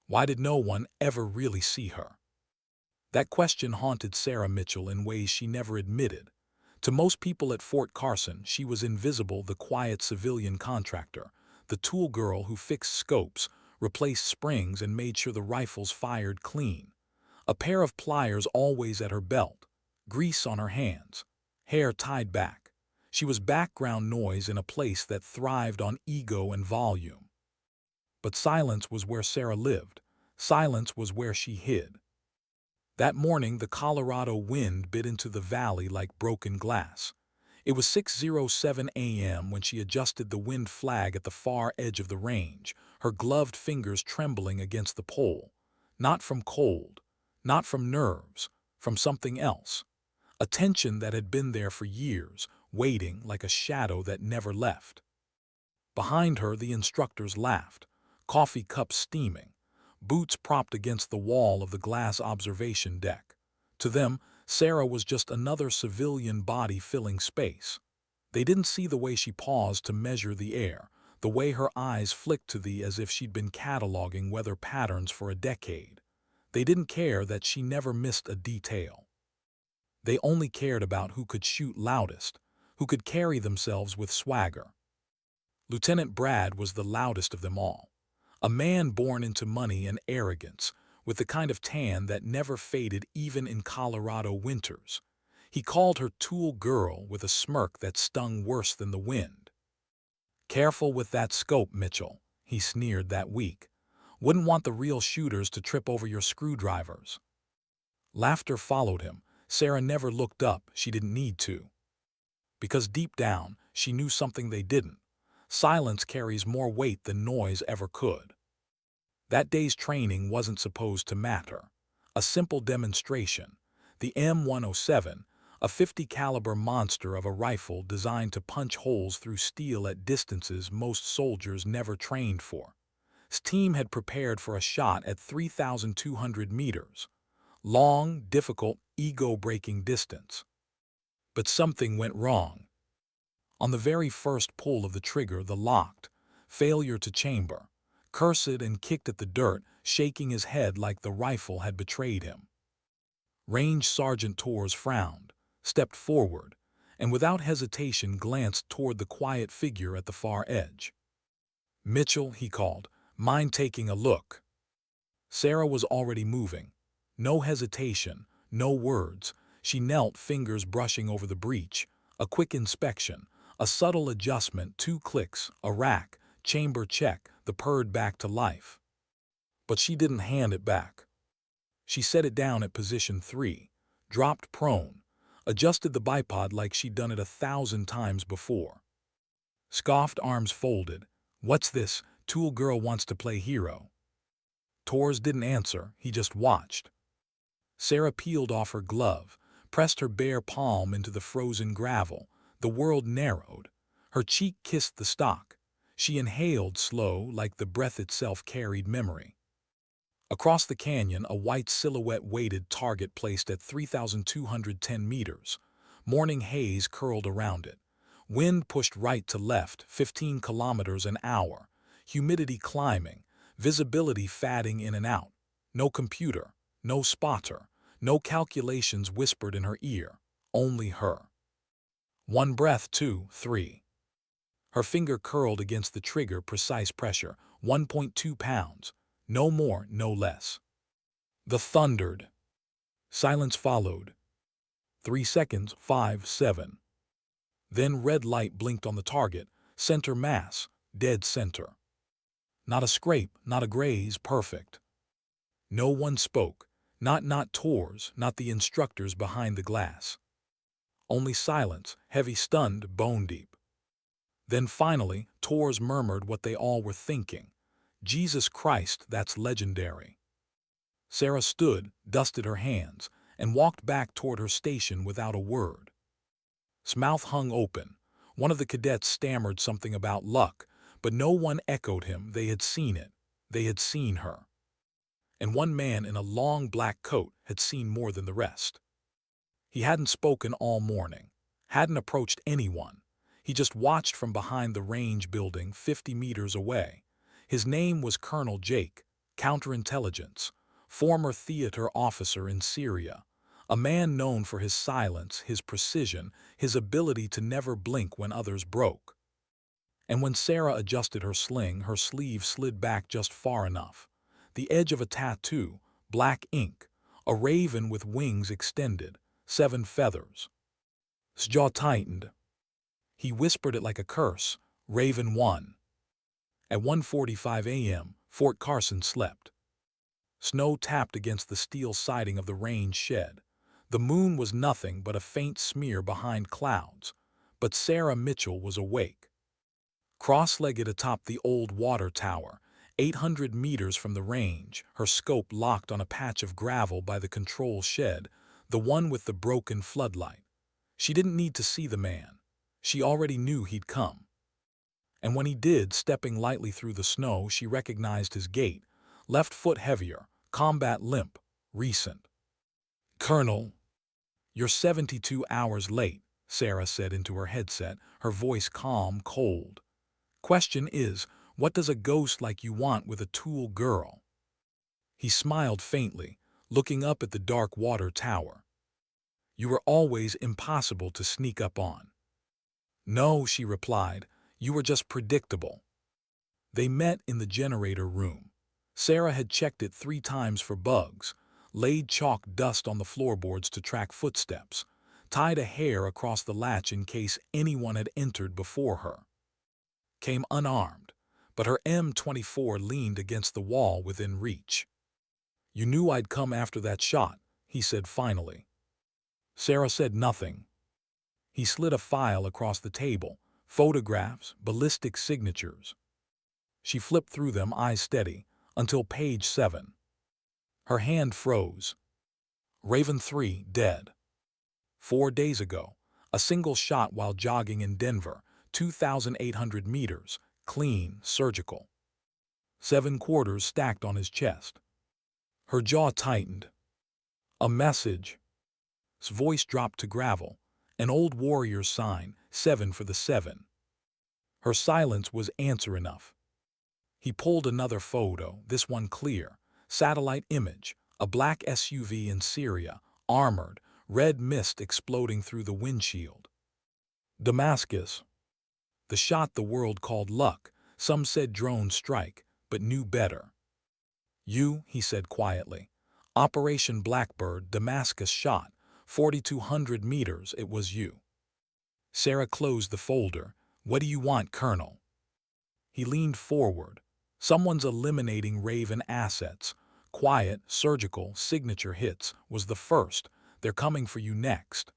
Why did no one ever really see her? That question haunted Sarah Mitchell in ways she never admitted. To most people at Fort Carson, she was invisible, the quiet civilian contractor, the tool girl who fixed scopes, replaced springs, and made sure the rifles fired clean. A pair of pliers always at her belt, grease on her hands, hair tied back. She was background noise in a place that thrived on ego and volume. But silence was where Sarah lived. Silence was where she hid. That morning, the Colorado wind bit into the valley like broken glass. It was 6:07 a.m. when she adjusted the wind flag at the far edge of the range, her gloved fingers trembling against the pole. Not from cold, not from nerves, from something else. A tension that had been there for years, waiting like a shadow that never left. Behind her, the instructors laughed, coffee cups steaming, boots propped against the wall of the glass observation deck. To them, Sarah was just another civilian body filling space. They didn't see the way she paused to measure the air, the way her eyes flicked to thee as if she'd been cataloging weather patterns for a decade. They didn't care that she never missed a detail. They only cared about who could shoot loudest, who could carry themselves with swagger. Lieutenant Brad was the loudest of them all. A man born into money and arrogance, with the kind of tan that never faded even in Colorado winters. He called her Tool Girl with a smirk that stung worse than the wind. "Careful with that scope, Mitchell," he sneered that week. "Wouldn't want the real shooters to trip over your screwdrivers." Laughter followed him. Sarah never looked up, she didn't need to. Because deep down, she knew something they didn't. Silence carries more weight than noise ever could. That day's training wasn't supposed to matter. A simple demonstration. The M107, a 50 caliber monster of a rifle designed to punch holes through steel at distances most soldiers never trained for. His team had prepared for a shot at 3,200 meters. Long, difficult, ego-breaking distance. But something went wrong. On the very first pull of the trigger, the locked, failure to chamber, cursed and kicked at the dirt, shaking his head like the rifle had betrayed him. Range Sergeant Torres frowned, stepped forward, and without hesitation glanced toward the quiet figure at the far edge. "Mitchell," he called, "mind taking a look?" Sarah was already moving. No hesitation, no words. She knelt, fingers brushing over the breech. A quick inspection, a subtle adjustment, 2 clicks, a rack, chamber check, the purred back to life. But she didn't hand it back. She set it down at position 3, dropped prone, adjusted the bipod like she'd done it 1,000 times before. Scoffed, arms folded. "What's this? Tool girl wants to play hero." Torres didn't answer, he just watched. Sarah peeled off her glove, pressed her bare palm into the frozen gravel. The world narrowed. Her cheek kissed the stock. She inhaled slow, like the breath itself carried memory. Across the canyon, a white silhouette waited, target placed at 3,210 meters. Morning haze curled around it. Wind pushed right to left, 15 kilometers an hour. Humidity climbing, visibility fading in and out. No computer, no spotter, no calculations whispered in her ear, only her. 1 breath, 2, 3. Her finger curled against the trigger, precise pressure, 1.2 pounds. No more, no less. The thundered. Silence followed. 3 seconds, 5, 7. Then red light blinked on the target, center mass, dead center. Not a scrape, not a graze, perfect. No one spoke, not Torres, not the instructors behind the glass. Only silence, heavy, stunned, bone deep. Then finally, Torres murmured what they all were thinking. "Jesus Christ, that's legendary." Sarah stood, dusted her hands, and walked back toward her station without a word. His mouth hung open. One of the cadets stammered something about luck, but no one echoed him. They had seen it. They had seen her. And one man in a long black coat had seen more than the rest. He hadn't spoken all morning, hadn't approached anyone. He just watched from behind the range building 50 meters away. His name was Colonel Jake counterintelligence, former theater officer in Syria, a man known for his silence, his precision, his ability to never blink when others broke. And when Sarah adjusted her sling, her sleeve slid back just far enough. The edge of a tattoo, black ink, a raven with wings extended, 7 feathers. His jaw tightened. He whispered it like a curse, Raven 1. At 1:45 a.m., Fort Carson slept. Snow tapped against the steel siding of the range shed. The moon was nothing but a faint smear behind clouds, but Sarah Mitchell was awake. Cross-legged atop the old water tower, 800 meters from the range, her scope locked on a patch of gravel by the control shed, the one with the broken floodlight. She didn't need to see the man. She already knew he'd come. And when he did, stepping lightly through the snow, she recognized his gait, left foot heavier, combat limp, recent. "Colonel, you're 72 hours late," Sarah said into her headset, her voice calm, cold. "Question is, what does a ghost like you want with a tool girl?" He smiled faintly, looking up at the dark water tower. "You were always impossible to sneak up on." "No," she replied, "you were just predictable." They met in the generator room. Sarah had checked it 3 times for bugs, laid chalk dust on the floorboards to track footsteps, tied a hair across the latch in case anyone had entered before her. Came unarmed, but her M24 leaned against the wall within reach. "You knew I'd come after that shot," he said finally. Sarah said nothing. He slid a file across the table, photographs, ballistic signatures. She flipped through them, eyes steady, until page 7. Her hand froze. Raven 3 dead. 4 days ago, a single shot while jogging in Denver, 2,800 meters, clean, surgical. 7 quarters stacked on his chest. Her jaw tightened. "A message." His voice dropped to gravel, an old warrior's sign, 7 for the 7. Her silence was answer enough. He pulled another photo, this one clear, satellite image, a black SUV in Syria, armored, red mist exploding through the windshield. Damascus. The shot the world called luck, some said drone strike, but knew better. "You," he said quietly. "Operation Blackbird, Damascus shot, 4,200 meters, it was you." Sarah closed the folder. "What do you want, Colonel?" He leaned forward. "Someone's eliminating Raven assets. Quiet, surgical, signature hits was the first. They're coming for you next."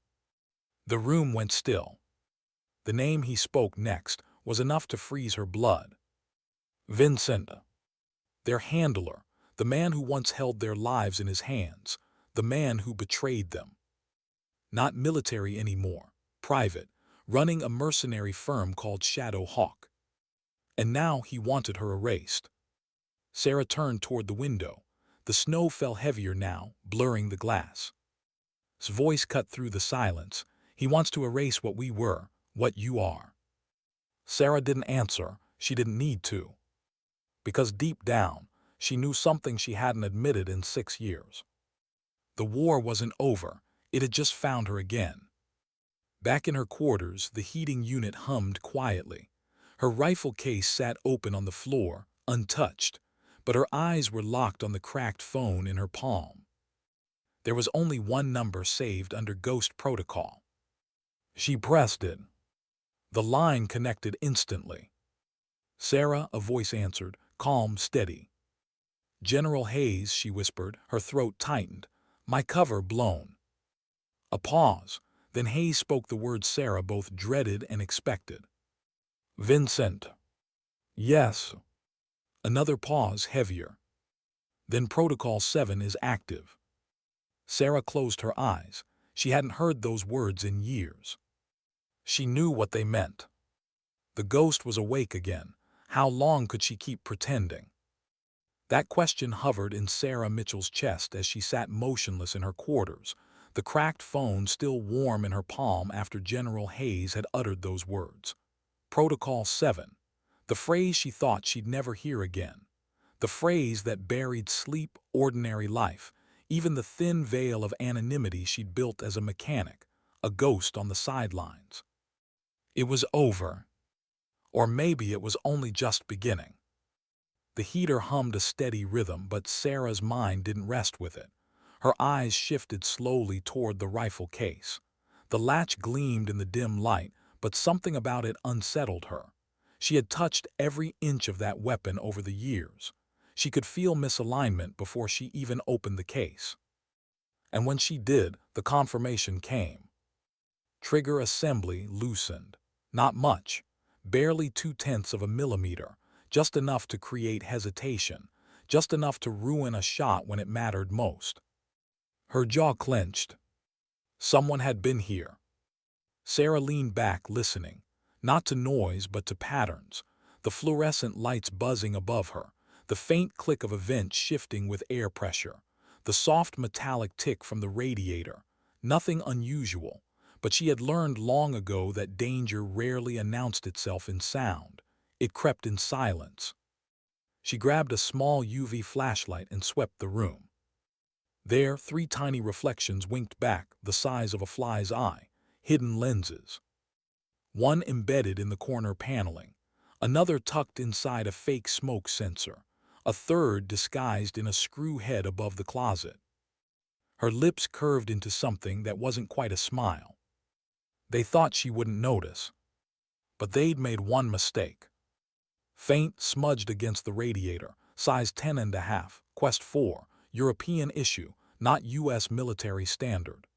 The room went still. The name he spoke next was enough to freeze her blood. Vincent. Their handler, the man who once held their lives in his hands, the man who betrayed them. Not military anymore, private, running a mercenary firm called Shadow Hawk. And now he wanted her erased. Sarah turned toward the window. The snow fell heavier now, blurring the glass. His voice cut through the silence. "He wants to erase what we were, what you are." Sarah didn't answer. She didn't need to. Because deep down, she knew something she hadn't admitted in 6 years. The war wasn't over. It had just found her again. Back in her quarters, the heating unit hummed quietly. Her rifle case sat open on the floor, untouched, but her eyes were locked on the cracked phone in her palm. There was only one number saved under Ghost Protocol. She pressed it. The line connected instantly. "Sarah," a voice answered, calm, steady. "General Hayes," she whispered, her throat tightened. "My cover blown." A pause. Then Hayes spoke the words Sarah both dreaded and expected. "Vincent." "Yes." Another pause, heavier. "Then Protocol 7 is active." Sarah closed her eyes. She hadn't heard those words in years. She knew what they meant. The ghost was awake again. How long could she keep pretending? That question hovered in Sarah Mitchell's chest as she sat motionless in her quarters, the cracked phone still warm in her palm after General Hayes had uttered those words. Protocol 7. The phrase she thought she'd never hear again. The phrase that buried sleep, ordinary life, even the thin veil of anonymity she'd built as a mechanic, a ghost on the sidelines. It was over. Or maybe it was only just beginning. The heater hummed a steady rhythm, but Sarah's mind didn't rest with it. Her eyes shifted slowly toward the rifle case. The latch gleamed in the dim light, but something about it unsettled her. She had touched every inch of that weapon over the years. She could feel misalignment before she even opened the case. And when she did, the confirmation came. Trigger assembly loosened. Not much. Barely 0.2 of a millimeter. Just enough to create hesitation. Just enough to ruin a shot when it mattered most. Her jaw clenched. Someone had been here. Sarah leaned back, listening. Not to noise, but to patterns. The fluorescent lights buzzing above her. The faint click of a vent shifting with air pressure. The soft metallic tick from the radiator. Nothing unusual. But she had learned long ago that danger rarely announced itself in sound. It crept in silence. She grabbed a small UV flashlight and swept the room. There, 3 tiny reflections winked back, the size of a fly's eye, hidden lenses. One embedded in the corner paneling, another tucked inside a fake smoke sensor, a third disguised in a screw head above the closet. Her lips curved into something that wasn't quite a smile. They thought she wouldn't notice. But they'd made one mistake. Faint, smudged against the radiator, size 10.5, Quest 4, European issue, not U.S. military standard.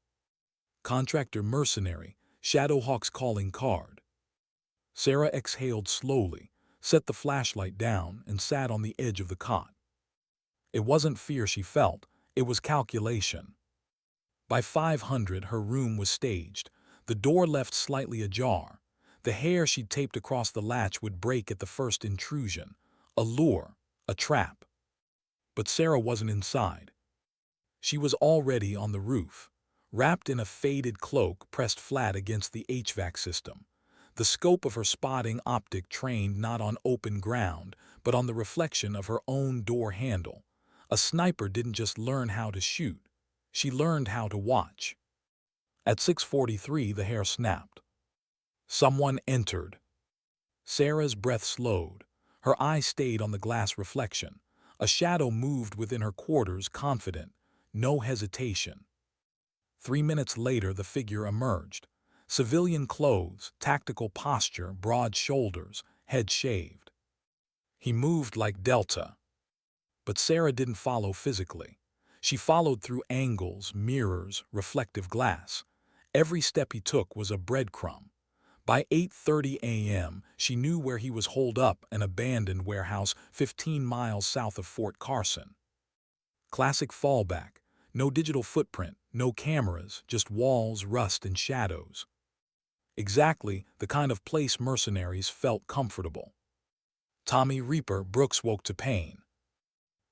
Contractor Mercenary, Shadowhawk's calling card. Sarah exhaled slowly, set the flashlight down, and sat on the edge of the cot. It wasn't fear she felt, it was calculation. By 500, her room was staged, the door left slightly ajar. The hair she'd taped across the latch would break at the first intrusion. A lure, a trap. But Sarah wasn't inside. She was already on the roof, wrapped in a faded cloak pressed flat against the HVAC system. The scope of her spotting optic trained not on open ground, but on the reflection of her own door handle. A sniper didn't just learn how to shoot. She learned how to watch. At 6:43, the hair snapped. Someone entered. Sarah's breath slowed. Her eye stayed on the glass reflection. A shadow moved within her quarters, confident. No hesitation. 3 minutes later, the figure emerged. Civilian clothes, tactical posture, broad shoulders, head shaved. He moved like Delta. But Sarah didn't follow physically. She followed through angles, mirrors, reflective glass. Every step he took was a breadcrumb. By 8:30 a.m., she knew where he was holed up, an abandoned warehouse 15 miles south of Fort Carson. Classic fallback. No digital footprint, no cameras, just walls, rust, and shadows. Exactly the kind of place mercenaries felt comfortable. Tommy Reaper Brooks woke to pain.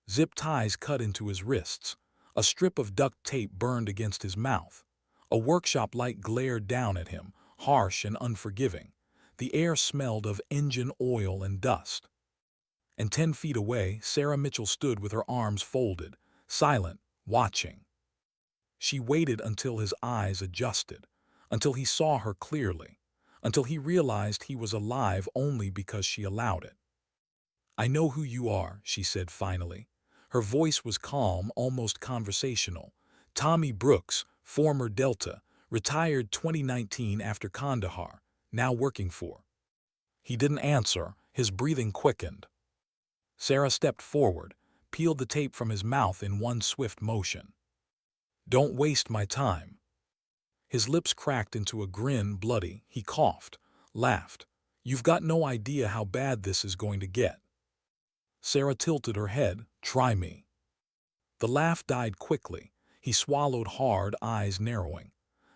Zip ties cut into his wrists. A strip of duct tape burned against his mouth. A workshop light glared down at him, harsh and unforgiving. The air smelled of engine oil and dust. And 10 feet away, Sarah Mitchell stood with her arms folded, silent, watching. She waited until his eyes adjusted, until he saw her clearly, until he realized he was alive only because she allowed it. "I know who you are," she said finally. Her voice was calm, almost conversational. "Tommy Brooks, former Delta, retired 2019 after Kandahar, now working for." He didn't answer, his breathing quickened. Sarah stepped forward, peeled the tape from his mouth in one swift motion. "Don't waste my time." His lips cracked into a grin, bloody. He coughed, laughed. "You've got no idea how bad this is going to get." Sarah tilted her head. "Try me." The laugh died quickly. He swallowed hard, eyes narrowing.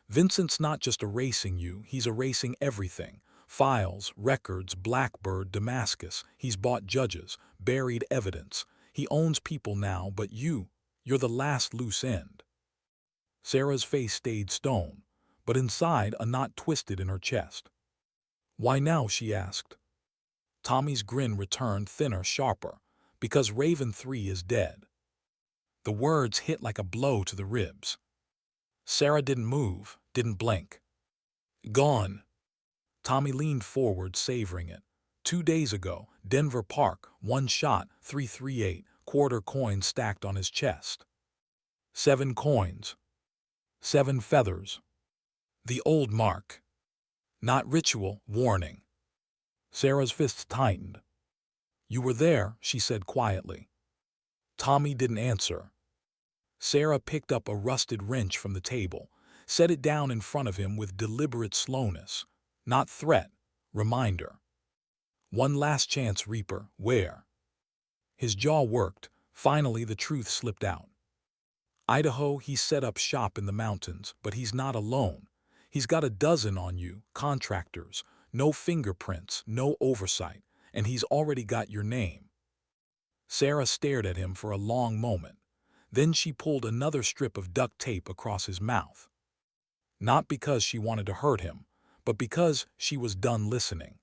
"Vincent's not just erasing you, he's erasing everything. Files, records, Blackbird, Damascus. He's bought judges, buried evidence. He owns people now, but you're the last loose end." Sarah's face stayed stone, but inside a knot twisted in her chest. "Why now?" she asked. Tommy's grin returned, thinner, sharper. Because Raven 3 is dead. The words hit like a blow to the ribs. Sarah didn't move, didn't blink. Gone. Tommy leaned forward, savoring it. 2 days ago, Denver Park, one shot, 338, quarter coin stacked on his chest. 7 coins. 7 feathers. The old mark. Not ritual, warning. Sarah's fists tightened. You were there, she said quietly. Tommy didn't answer. Sarah picked up a rusted wrench from the table, set it down in front of him with deliberate slowness. Not threat, reminder. One last chance, Reaper, where? His jaw worked. Finally, the truth slipped out. Idaho, he set up shop in the mountains, but he's not alone. He's got a dozen on you, contractors, no fingerprints, no oversight, and he's already got your name. Sarah stared at him for a long moment. Then she pulled another strip of duct tape across his mouth. Not because she wanted to hurt him, but because she was done listening.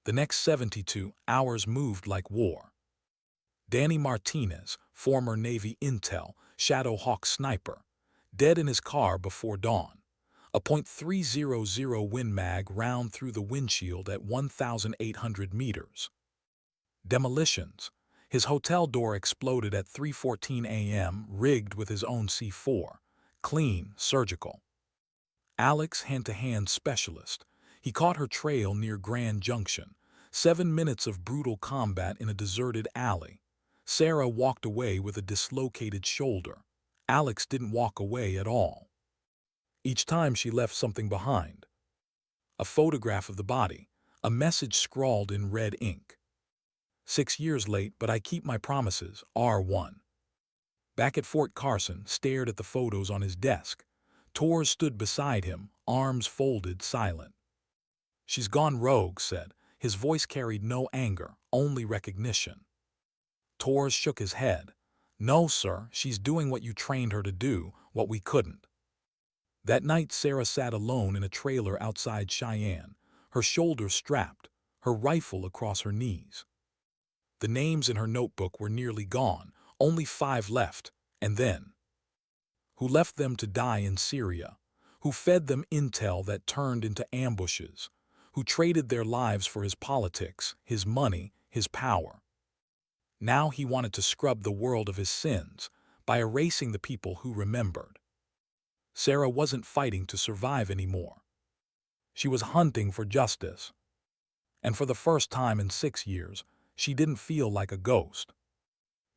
The next 72 hours moved like war. Danny Martinez, former Navy intel, Shadow Hawk sniper, dead in his car before dawn. A .300 Win Mag round through the windshield at 1,800 meters. Demolitions. His hotel door exploded at 3:14 a.m., rigged with his own C4. Clean, surgical. Alex, hand-to-hand specialist. He caught her trail near Grand Junction. 7 minutes of brutal combat in a deserted alley. Sarah walked away with a dislocated shoulder. Alex didn't walk away at all. Each time she left something behind. A photograph of the body, a message scrawled in red ink. 6 years late, but I keep my promises, R1. Back at Fort Carson, stared at the photos on his desk. Torres stood beside him, arms folded, silent. She's gone rogue, said. His voice carried no anger, only recognition. Torres shook his head. No, sir, she's doing what you trained her to do, what we couldn't. That night Sarah sat alone in a trailer outside Cheyenne, her shoulders strapped, her rifle across her knees. The names in her notebook were nearly gone, only 5 left, and then. Who left them to die in Syria? Who fed them intel that turned into ambushes? Who traded their lives for his politics, his money, his power? Now he wanted to scrub the world of his sins by erasing the people who remembered. Sarah wasn't fighting to survive anymore. She was hunting for justice. And for the first time in 6 years, she didn't feel like a ghost.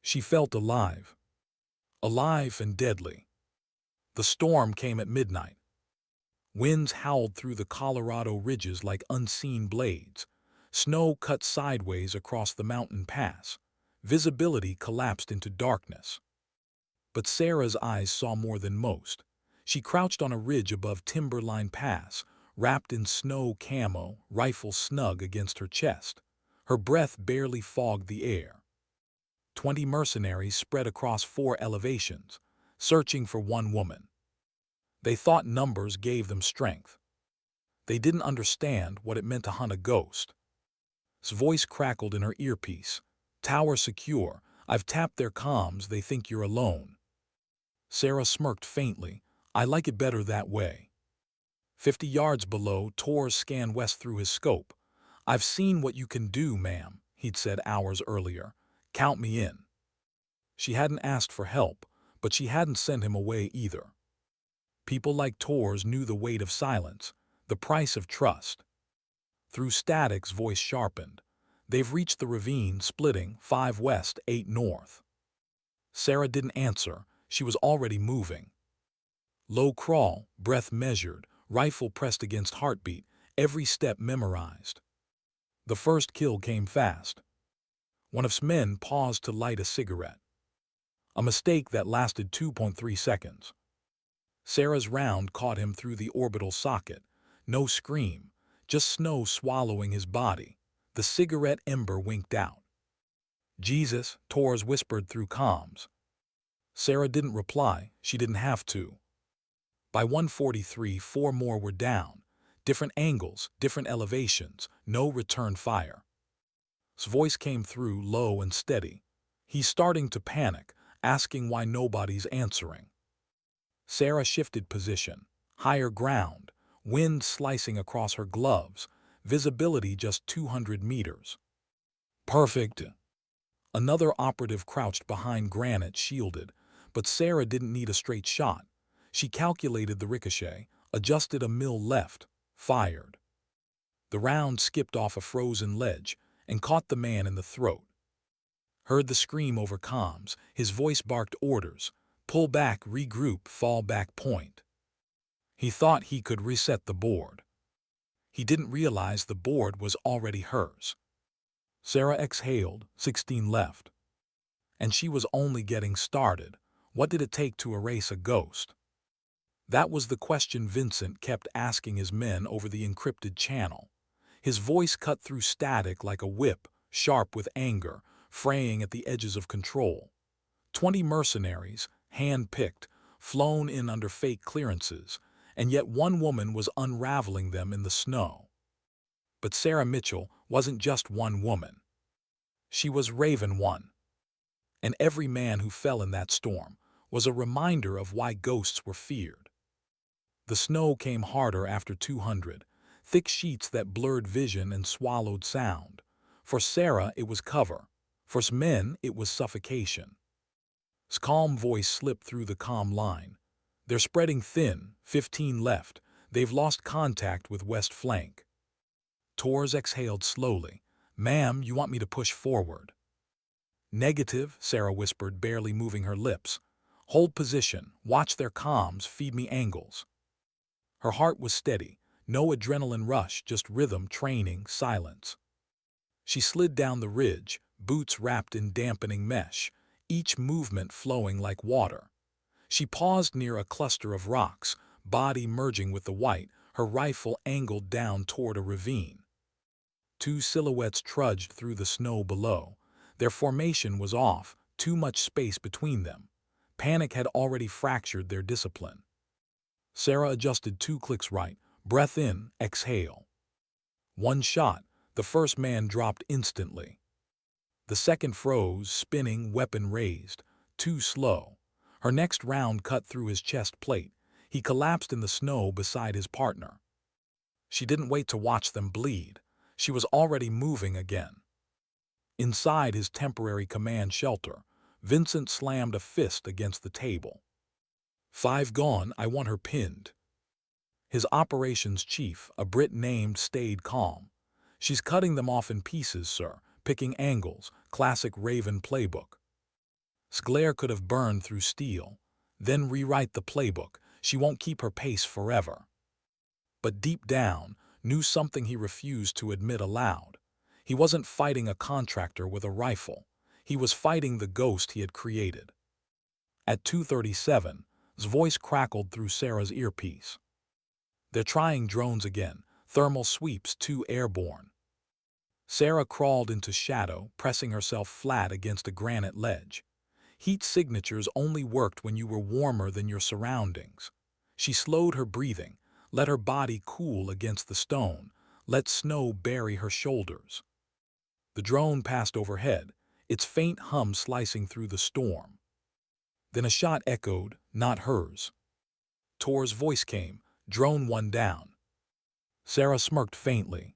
She felt alive. Alive and deadly. The storm came at midnight. Winds howled through the Colorado ridges like unseen blades. Snow cut sideways across the mountain pass. Visibility collapsed into darkness. But Sarah's eyes saw more than most. She crouched on a ridge above Timberline Pass, wrapped in snow camo, rifle snug against her chest. Her breath barely fogged the air. 20 mercenaries spread across 4 elevations, searching for one woman. They thought numbers gave them strength. They didn't understand what it meant to hunt a ghost. His voice crackled in her earpiece. Tower secure. I've tapped their comms. They think you're alone. Sarah smirked faintly. I like it better that way. 50 yards below, Torres scanned west through his scope. I've seen what you can do, ma'am, he'd said hours earlier. Count me in. She hadn't asked for help, but she hadn't sent him away either. People like Torres knew the weight of silence, the price of trust. Through static's voice sharpened. They've reached the ravine, splitting 5 west, 8 north. Sarah didn't answer. She was already moving. Low crawl, breath measured, rifle pressed against heartbeat, every step memorized. The first kill came fast. One of his men paused to light a cigarette. A mistake that lasted 2.3 seconds. Sarah's round caught him through the orbital socket. No scream, just snow swallowing his body. The cigarette ember winked out. Jesus, Torres whispered through comms. Sarah didn't reply. She didn't have to. By 1:43, 4 more were down. Different angles, different elevations, no return fire. His voice came through low and steady. He's starting to panic, asking why nobody's answering. Sarah shifted position, higher ground, wind slicing across her gloves, visibility just 200 meters. Perfect. Another operative crouched behind granite, shielded, but Sarah didn't need a straight shot. She calculated the ricochet, adjusted a mil left, fired. The round skipped off a frozen ledge and caught the man in the throat. Heard the scream over comms, his voice barked orders: pull back, regroup, fall back, point. He thought he could reset the board. He didn't realize the board was already hers. Sarah exhaled, 16 left. And she was only getting started. What did it take to erase a ghost? That was the question Vincent kept asking his men over the encrypted channel. His voice cut through static like a whip, sharp with anger, fraying at the edges of control. 20 mercenaries, hand-picked, flown in under fake clearances, and yet one woman was unraveling them in the snow. But Sarah Mitchell wasn't just one woman. She was Raven One. And every man who fell in that storm was a reminder of why ghosts were feared. The snow came harder after 200, thick sheets that blurred vision and swallowed sound. For Sarah, it was cover. For men, it was suffocation. His calm voice slipped through the calm line. They're spreading thin, 15 left. They've lost contact with west flank. Torres exhaled slowly. Ma'am, you want me to push forward? Negative, Sarah whispered, barely moving her lips. Hold position, watch their comms, feed me angles. Her heart was steady, no adrenaline rush, just rhythm, training, silence. She slid down the ridge, boots wrapped in dampening mesh, each movement flowing like water. She paused near a cluster of rocks, body merging with the white, her rifle angled down toward a ravine. Two silhouettes trudged through the snow below. Their formation was off, too much space between them. Panic had already fractured their discipline. Sarah adjusted 2 clicks right, breath in, exhale. One shot, the first man dropped instantly. The second froze, spinning, weapon raised. Too slow. Her next round cut through his chest plate. He collapsed in the snow beside his partner. She didn't wait to watch them bleed. She was already moving again. Inside his temporary command shelter, Vincent slammed a fist against the table. 5 gone, I want her pinned. His operations chief, a Brit named, stayed calm. She's cutting them off in pieces, sir, picking angles, classic Raven playbook. Sclair could have burned through steel. Then rewrite the playbook. She won't keep her pace forever. But deep down, knew something he refused to admit aloud. He wasn't fighting a contractor with a rifle. He was fighting the ghost he had created. At 2:37, his voice crackled through Sarah's earpiece. They're trying drones again. Thermal sweeps, 2 airborne. Sarah crawled into shadow, pressing herself flat against a granite ledge. Heat signatures only worked when you were warmer than your surroundings. She slowed her breathing, let her body cool against the stone, let snow bury her shoulders. The drone passed overhead, its faint hum slicing through the storm. Then a shot echoed, not hers. Tor's voice came, drone 1 down. Sarah smirked faintly.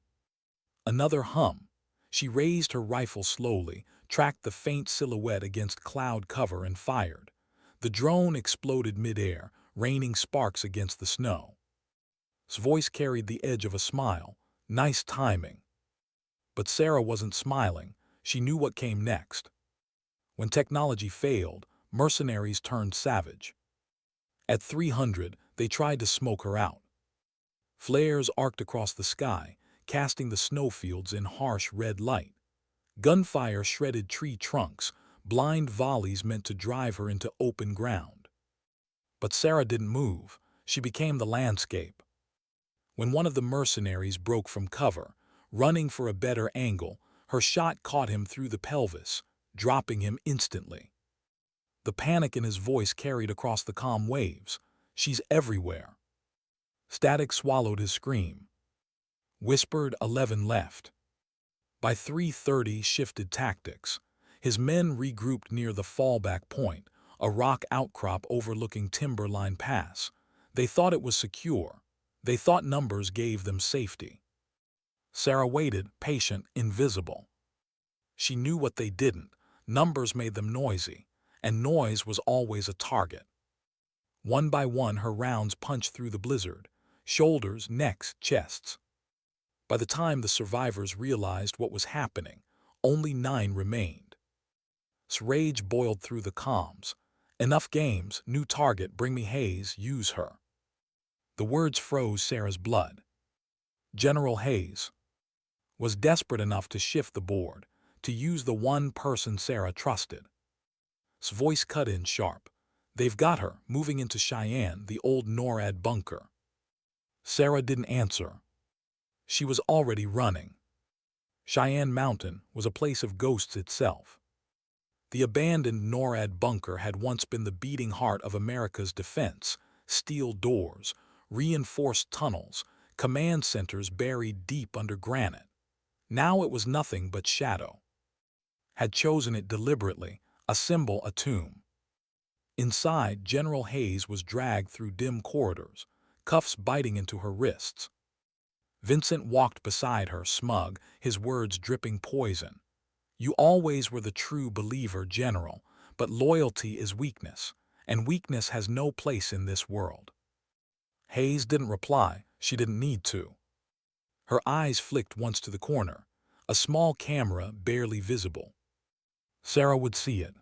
Another hum. She raised her rifle slowly, tracked the faint silhouette against cloud cover and fired. The drone exploded midair, raining sparks against the snow. His voice carried the edge of a smile. Nice timing. But Sarah wasn't smiling. She knew what came next. When technology failed, mercenaries turned savage. At 300, they tried to smoke her out. Flares arced across the sky, casting the snowfields in harsh red light. Gunfire shredded tree trunks, blind volleys meant to drive her into open ground. But Sarah didn't move. She became the landscape. When one of the mercenaries broke from cover, running for a better angle, her shot caught him through the pelvis, dropping him instantly. The panic in his voice carried across the calm waves. She's everywhere. Static swallowed his scream. Whispered 11 left. By 3:30, shifted tactics. His men regrouped near the fallback point, a rock outcrop overlooking Timberline Pass. They thought it was secure. They thought numbers gave them safety. Sarah waited, patient, invisible. She knew what they didn't. Numbers made them noisy, and noise was always a target. One by one, her rounds punched through the blizzard, shoulders, necks, chests. By the time the survivors realized what was happening, only 9 remained. Rage boiled through the comms. Enough games, new target, bring me Hayes, use her. The words froze Sarah's blood. General Hayes was desperate enough to shift the board, to use the one person Sarah trusted. His voice cut in sharp. They've got her, moving into Cheyenne, the old NORAD bunker. Sarah didn't answer. She was already running. Cheyenne Mountain was a place of ghosts itself. The abandoned NORAD bunker had once been the beating heart of America's defense. Steel doors, reinforced tunnels, command centers buried deep under granite. Now it was nothing but shadow. Had chosen it deliberately, a symbol, a tomb. Inside, General Hayes was dragged through dim corridors, cuffs biting into her wrists. Vincent walked beside her, smug, his words dripping poison. You always were the true believer, General, but loyalty is weakness, and weakness has no place in this world. Hayes didn't reply. She didn't need to. Her eyes flicked once to the corner, a small camera barely visible. Sarah would see it.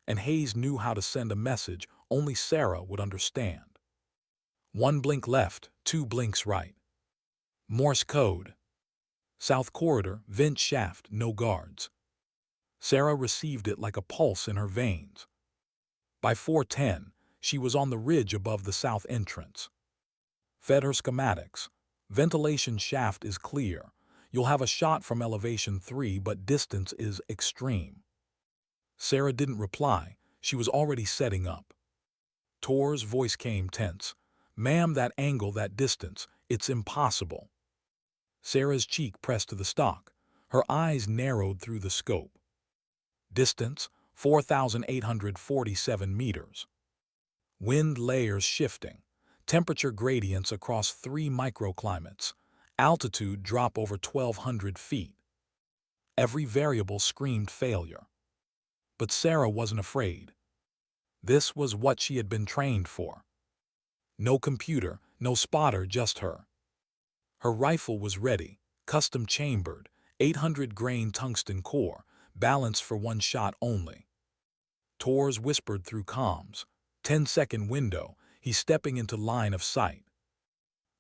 And Hayes knew how to send a message only Sarah would understand. 1 blink left, 2 blinks right. Morse code. South corridor, vent shaft, no guards. Sarah received it like a pulse in her veins. By 4:10, she was on the ridge above the south entrance. Fed her schematics. Ventilation shaft is clear. You'll have a shot from elevation 3, but distance is extreme. Sarah didn't reply. She was already setting up. Tor's voice came tense. Ma'am, that angle, that distance, it's impossible. Sarah's cheek pressed to the stock. Her eyes narrowed through the scope. Distance, 4,847 meters. Wind layers shifting. Temperature gradients across 3 microclimates. Altitude drop over 1,200 feet. Every variable screamed failure. But Sarah wasn't afraid. This was what she had been trained for. No computer, no spotter, just her. Her rifle was ready, custom-chambered, 800-grain tungsten core, balanced for 1 shot only. Torres whispered through comms. 10-second window, he's stepping into line of sight.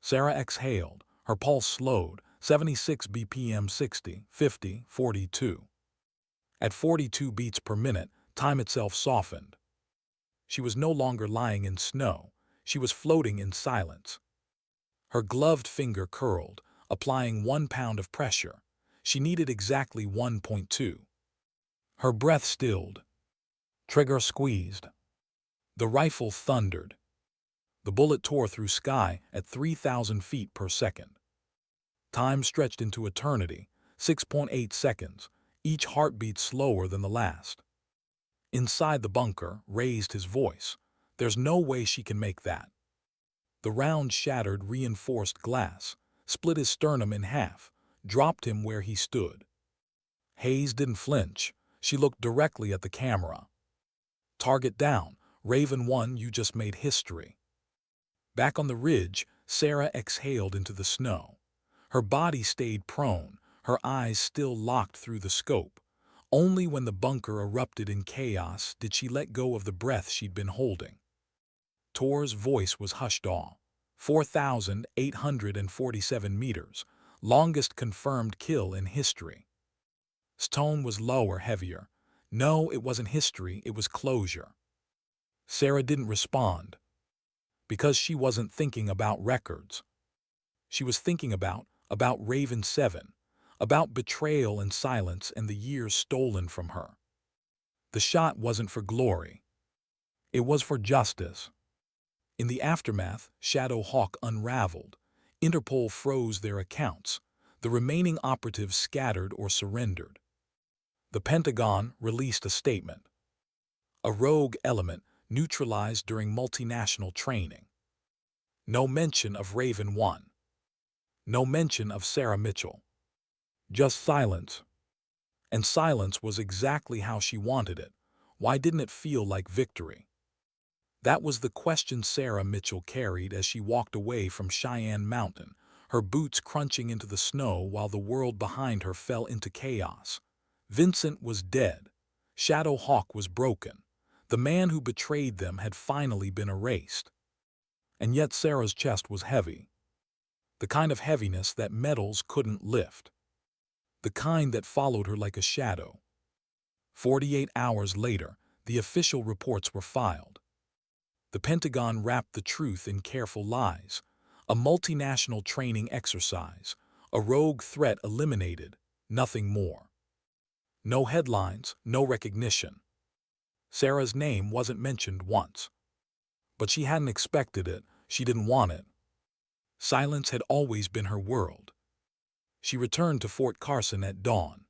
Sarah exhaled, her pulse slowed, 76 BPM, 60, 50, 42. At 42 beats per minute, time itself softened. She was no longer lying in snow. She was floating in silence. Her gloved finger curled, applying 1 pound of pressure. She needed exactly 1.2. Her breath stilled. Trigger squeezed. The rifle thundered. The bullet tore through sky at 3,000 feet per second. Time stretched into eternity, 6.8 seconds, each heartbeat slower than the last. Inside the bunker, raised his voice. There's no way she can make that. The round shattered reinforced glass, split his sternum in half, dropped him where he stood. Hayes didn't flinch. She looked directly at the camera. Target down. Raven 1, you just made history. Back on the ridge, Sarah exhaled into the snow. Her body stayed prone, her eyes still locked through the scope. Only when the bunker erupted in chaos did she let go of the breath she'd been holding. Tor's voice was hushed awe. 4,847 meters, longest confirmed kill in history. His tone was lower, heavier. No, it wasn't history, it was closure. Sarah didn't respond. Because she wasn't thinking about records. She was thinking about Raven 7, about betrayal and silence and the years stolen from her. The shot wasn't for glory. It was for justice. In the aftermath, Shadow Hawk unraveled. Interpol froze their accounts. The remaining operatives scattered or surrendered. The Pentagon released a statement. A rogue element neutralized during multinational training. No mention of Raven 1. No mention of Sarah Mitchell. Just silence. And silence was exactly how she wanted it. Why didn't it feel like victory? That was the question Sarah Mitchell carried as she walked away from Cheyenne Mountain, her boots crunching into the snow while the world behind her fell into chaos. Vincent was dead. Shadow Hawk was broken. The man who betrayed them had finally been erased. And yet Sarah's chest was heavy. The kind of heaviness that metals couldn't lift. The kind that followed her like a shadow. 48 hours later, the official reports were filed. The Pentagon wrapped the truth in careful lies. A multinational training exercise. A rogue threat eliminated. Nothing more. No headlines, no recognition. Sarah's name wasn't mentioned once. But she hadn't expected it. She didn't want it. Silence had always been her world. She returned to Fort Carson at dawn.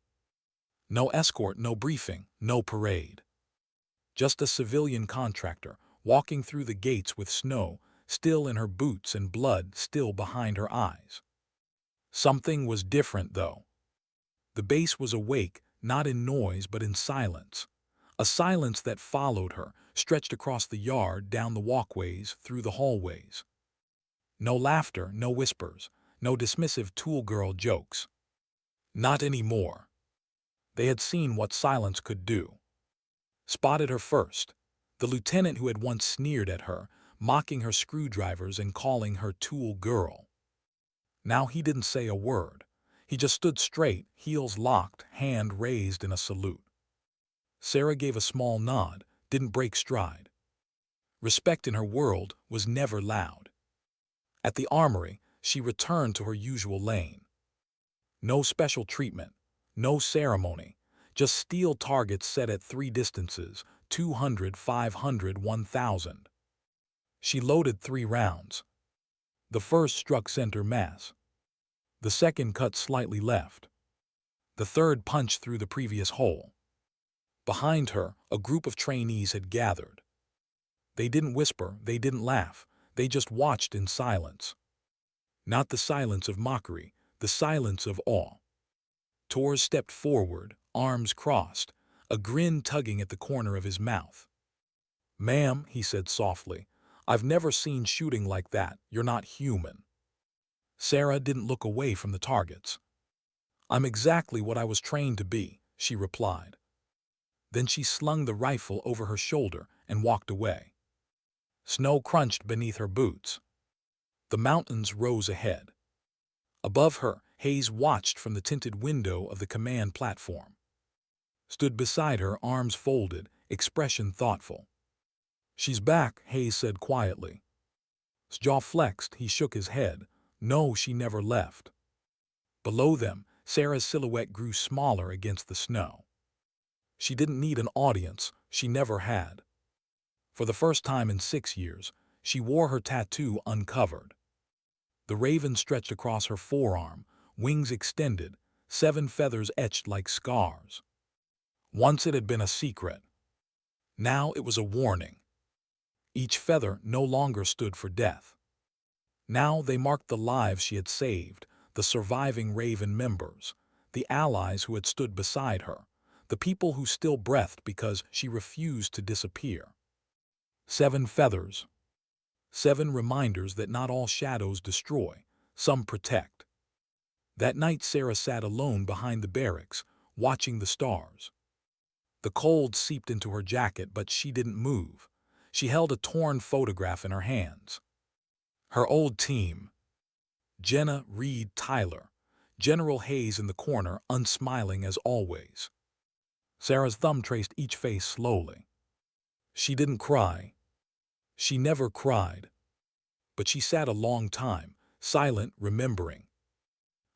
No escort, no briefing, no parade. Just a civilian contractor, walking through the gates with snow still in her boots and blood still behind her eyes. Something was different, though. The base was awake, not in noise but in silence. A silence that followed her, stretched across the yard, down the walkways, through the hallways. No laughter, no whispers, no dismissive tool girl jokes. Not anymore. They had seen what silence could do. Spotted her first. The lieutenant who had once sneered at her, mocking her screwdrivers and calling her tool girl. Now he didn't say a word. He just stood straight, heels locked, hand raised in a salute. Sarah gave a small nod, didn't break stride. Respect in her world was never loud. At the armory, she returned to her usual lane. No special treatment, no ceremony, just steel targets set at 3 distances, 200, 500, 1,000. She loaded 3 rounds. The first struck center mass. The second cut slightly left. The third punched through the previous hole. Behind her, a group of trainees had gathered. They didn't whisper, they didn't laugh, they just watched in silence. Not the silence of mockery, the silence of awe. Torres stepped forward, arms crossed, a grin tugging at the corner of his mouth. "Ma'am," he said softly, "I've never seen shooting like that. You're not human." Sarah didn't look away from the targets. "I'm exactly what I was trained to be," she replied. Then she slung the rifle over her shoulder and walked away. Snow crunched beneath her boots. The mountains rose ahead. Above her, Hayes watched from the tinted window of the command platform. Stood beside her, arms folded, expression thoughtful. "She's back," Hayes said quietly. His jaw flexed, he shook his head. "No, she never left." Below them, Sarah's silhouette grew smaller against the snow. She didn't need an audience, she never had. For the first time in 6 years, she wore her tattoo uncovered. The raven stretched across her forearm, wings extended, 7 feathers etched like scars. Once it had been a secret. Now it was a warning. Each feather no longer stood for death. Now they marked the lives she had saved, the surviving Raven members, the allies who had stood beside her, the people who still breathed because she refused to disappear. 7 feathers. 7 reminders that not all shadows destroy, some protect. That night Sarah sat alone behind the barracks, watching the stars. The cold seeped into her jacket, but she didn't move. She held a torn photograph in her hands. Her old team. Jenna, Reed, Tyler. General Hayes in the corner, unsmiling as always. Sarah's thumb traced each face slowly. She didn't cry. She never cried. But she sat a long time, silent, remembering.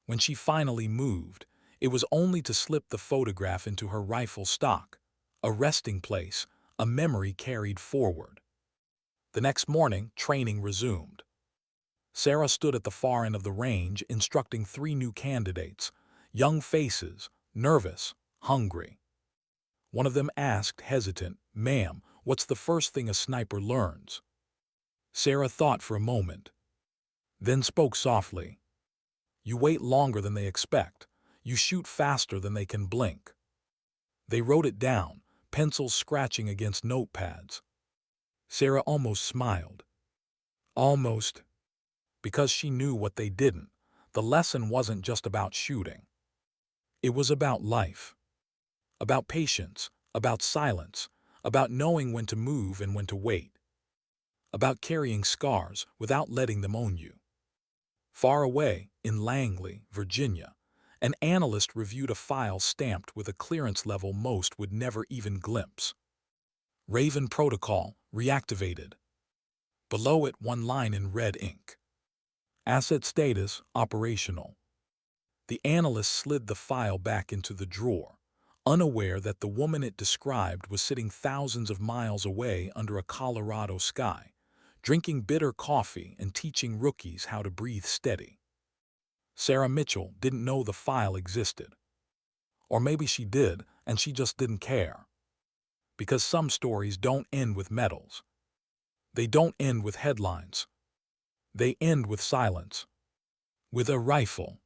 When she finally moved, it was only to slip the photograph into her rifle stock, a resting place, a memory carried forward. The next morning, training resumed. Sarah stood at the far end of the range, instructing 3 new candidates, young faces, nervous, hungry. One of them asked, hesitant, "Ma'am, what's the first thing a sniper learns?" Sarah thought for a moment, then spoke softly. "You wait longer than they expect. You shoot faster than they can blink." They wrote it down, pencils scratching against notepads. Sarah almost smiled. Almost. Because she knew what they didn't. The lesson wasn't just about shooting. It was about life. About patience, about silence, about knowing when to move and when to wait. About carrying scars without letting them own you. Far away, in Langley, Virginia, an analyst reviewed a file stamped with a clearance level most would never even glimpse. Raven Protocol, reactivated. Below it, one line in red ink. Asset status, operational. The analyst slid the file back into the drawer, unaware that the woman it described was sitting thousands of miles away under a Colorado sky, drinking bitter coffee and teaching rookies how to breathe steady. Sarah Mitchell didn't know the file existed. Or maybe she did, and she just didn't care. Because some stories don't end with medals. They don't end with headlines. They end with silence. With a rifle.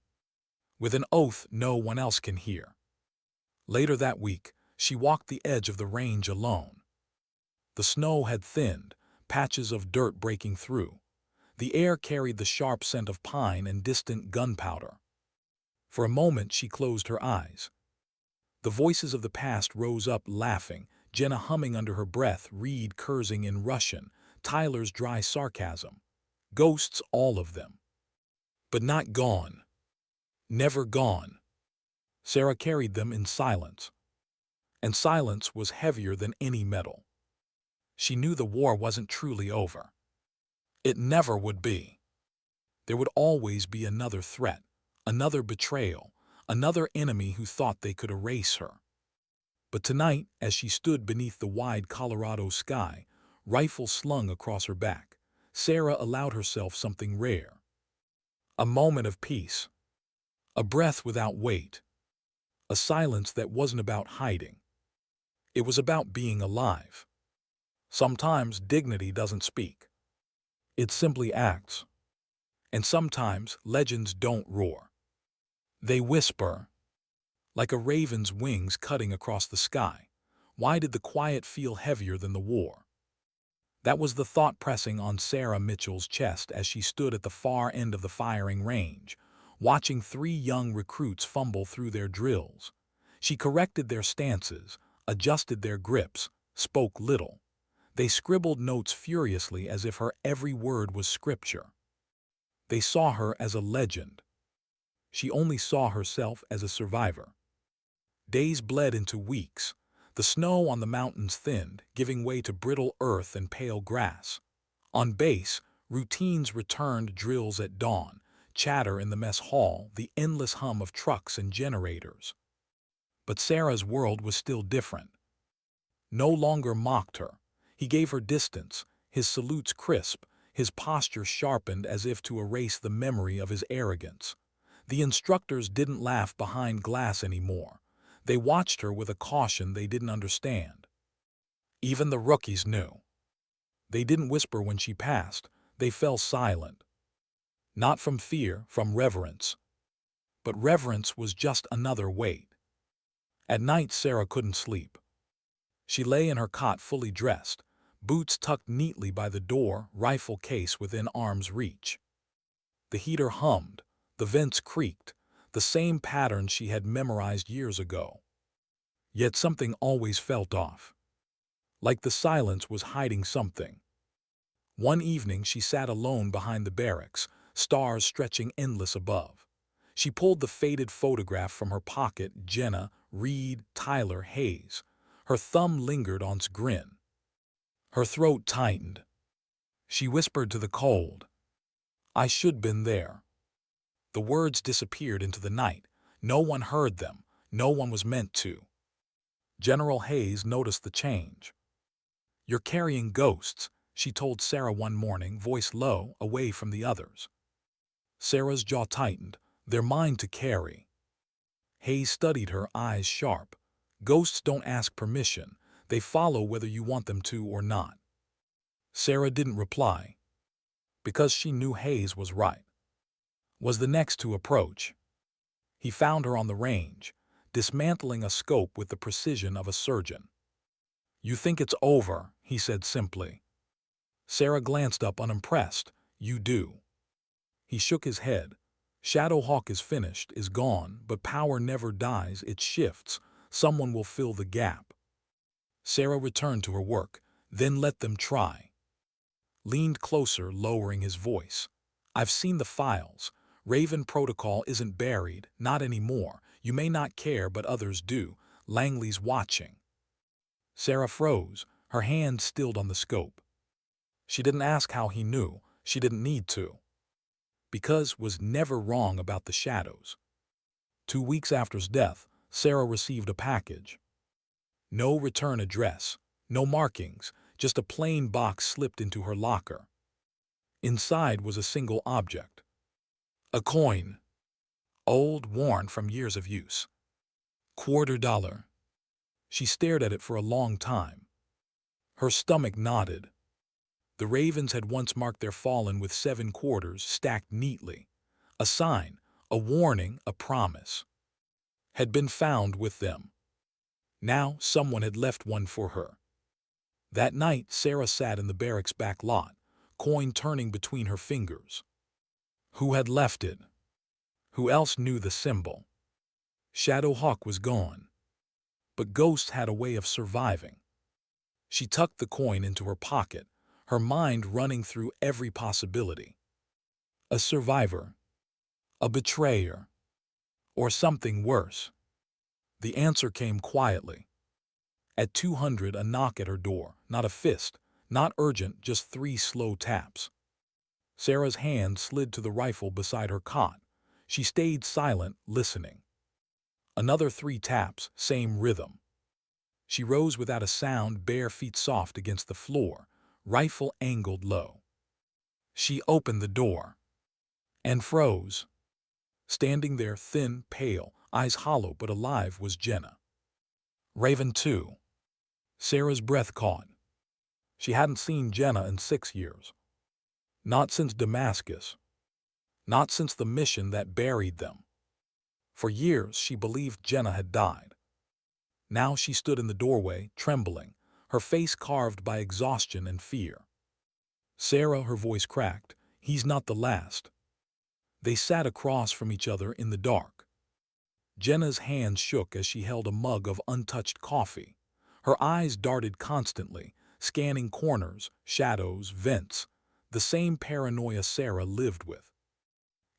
With an oath no one else can hear. Later that week, she walked the edge of the range alone. The snow had thinned, patches of dirt breaking through. The air carried the sharp scent of pine and distant gunpowder. For a moment she closed her eyes. The voices of the past rose up laughing, Jenna humming under her breath, Reed cursing in Russian, Tyler's dry sarcasm. Ghosts, all of them. But not gone. Never gone. Sarah carried them in silence. And silence was heavier than any metal. She knew the war wasn't truly over. It never would be. There would always be another threat, another betrayal, another enemy who thought they could erase her. But tonight, as she stood beneath the wide Colorado sky, rifle slung across her back, Sarah allowed herself something rare. A moment of peace. A breath without weight. A silence that wasn't about hiding. It was about being alive. Sometimes dignity doesn't speak. It simply acts. And sometimes legends don't roar. They whisper. Like a raven's wings cutting across the sky. Why did the quiet feel heavier than the war? That was the thought pressing on Sarah Mitchell's chest as she stood at the far end of the firing range, watching 3 young recruits fumble through their drills. She corrected their stances, adjusted their grips, spoke little. They scribbled notes furiously as if her every word was scripture. They saw her as a legend. She only saw herself as a survivor. Days bled into weeks. The snow on the mountains thinned, giving way to brittle earth and pale grass. On base, routines returned, drills at dawn, chatter in the mess hall, the endless hum of trucks and generators. But Sarah's world was still different. No longer mocked her. He gave her distance, his salutes crisp, his posture sharpened as if to erase the memory of his arrogance. The instructors didn't laugh behind glass anymore. They watched her with a caution they didn't understand. Even the rookies knew. They didn't whisper when she passed. They fell silent. Not from fear, from reverence. But reverence was just another weight. At night, Sarah couldn't sleep. She lay in her cot fully dressed, boots tucked neatly by the door, rifle case within arm's reach. The heater hummed, the vents creaked, the same pattern she had memorized years ago. Yet something always felt off. Like the silence was hiding something. One evening she sat alone behind the barracks, stars stretching endless above. She pulled the faded photograph from her pocket, Jenna, Reed, Tyler, Hayes. Her thumb lingered on grin. Her throat tightened. She whispered to the cold, "I should been there." The words disappeared into the night. No one heard them. No one was meant to. General Hayes noticed the change. "You're carrying ghosts," she told Sarah one morning, voice low, away from the others. Sarah's jaw tightened. "They're mine to carry." Hayes studied her, eyes sharp. Ghosts don't ask permission. They follow whether you want them to or not. Sarah didn't reply, because she knew Hayes was right. Was the next to approach. He found her on the range, dismantling a scope with the precision of a surgeon. "You think it's over," he said simply. Sarah glanced up unimpressed. "You do." He shook his head. "Shadowhawk is finished, is gone, but power never dies, it shifts. Someone will fill the gap." Sarah returned to her work. "Then let them try." Leaned closer, lowering his voice. "I've seen the files. Raven Protocol isn't buried, not anymore. You may not care, but others do. Langley's watching." Sarah froze, her hand stilled on the scope. She didn't ask how he knew. She didn't need to. Because was never wrong about the shadows. 2 weeks after his death, Sarah received a package. No return address, no markings, just a plain box slipped into her locker. Inside was a single object. A coin. Old, worn from years of use. $25. She stared at it for a long time. Her stomach knotted. The ravens had once marked their fallen with 7 quarters stacked neatly. A sign, a warning, a promise. Had been found with them. Now someone had left one for her. That night, Sarah sat in the barracks back lot, coin turning between her fingers. Who had left it? Who else knew the symbol? Shadowhawk was gone. But ghosts had a way of surviving. She tucked the coin into her pocket, her mind running through every possibility. A survivor. A betrayer. Or something worse. The answer came quietly. At 200, a knock at her door, not a fist, not urgent, just 3 slow taps. Sarah's hand slid to the rifle beside her cot. She stayed silent, listening. Another 3 taps, same rhythm. She rose without a sound, bare feet soft against the floor, rifle angled low. She opened the door. And froze. Standing there, thin, pale, eyes hollow but alive, was Jenna. Raven 2. Sarah's breath caught. She hadn't seen Jenna in 6 years. Not since Damascus. Not since the mission that buried them. For years she believed Jenna had died. Now she stood in the doorway, trembling, her face carved by exhaustion and fear. "Sarah," her voice cracked, "he's not the last." They sat across from each other in the dark. Jenna's hands shook as she held a mug of untouched coffee. Her eyes darted constantly, scanning corners, shadows, vents, the same paranoia Sarah lived with.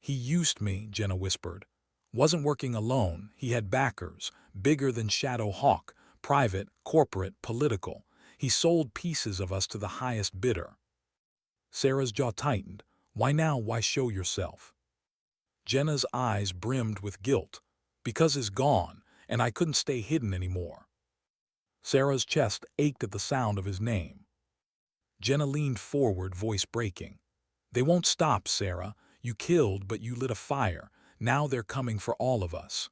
"He used me," Jenna whispered. "Wasn't working alone. He had backers, bigger than Shadowhawk, private, corporate, political. He sold pieces of us to the highest bidder." Sarah's jaw tightened. "Why now? Why show yourself?" Jenna's eyes brimmed with guilt. "Because he's gone, and I couldn't stay hidden anymore." Sarah's chest ached at the sound of his name. Jenna leaned forward, voice breaking. "They won't stop, Sarah. You killed, but you lit a fire. Now they're coming for all of us."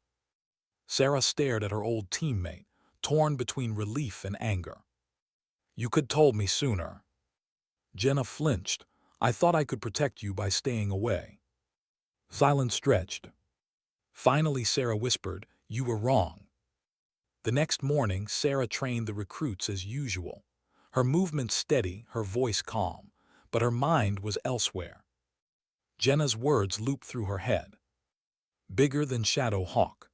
Sarah stared at her old teammate, torn between relief and anger. "You could told me sooner." Jenna flinched. "I thought I could protect you by staying away." Silence stretched. Finally Sarah whispered, "You were wrong." The next morning Sarah trained the recruits as usual. Her movements steady, her voice calm, but her mind was elsewhere. Jenna's words looped through her head. "Bigger than Shadowhawk.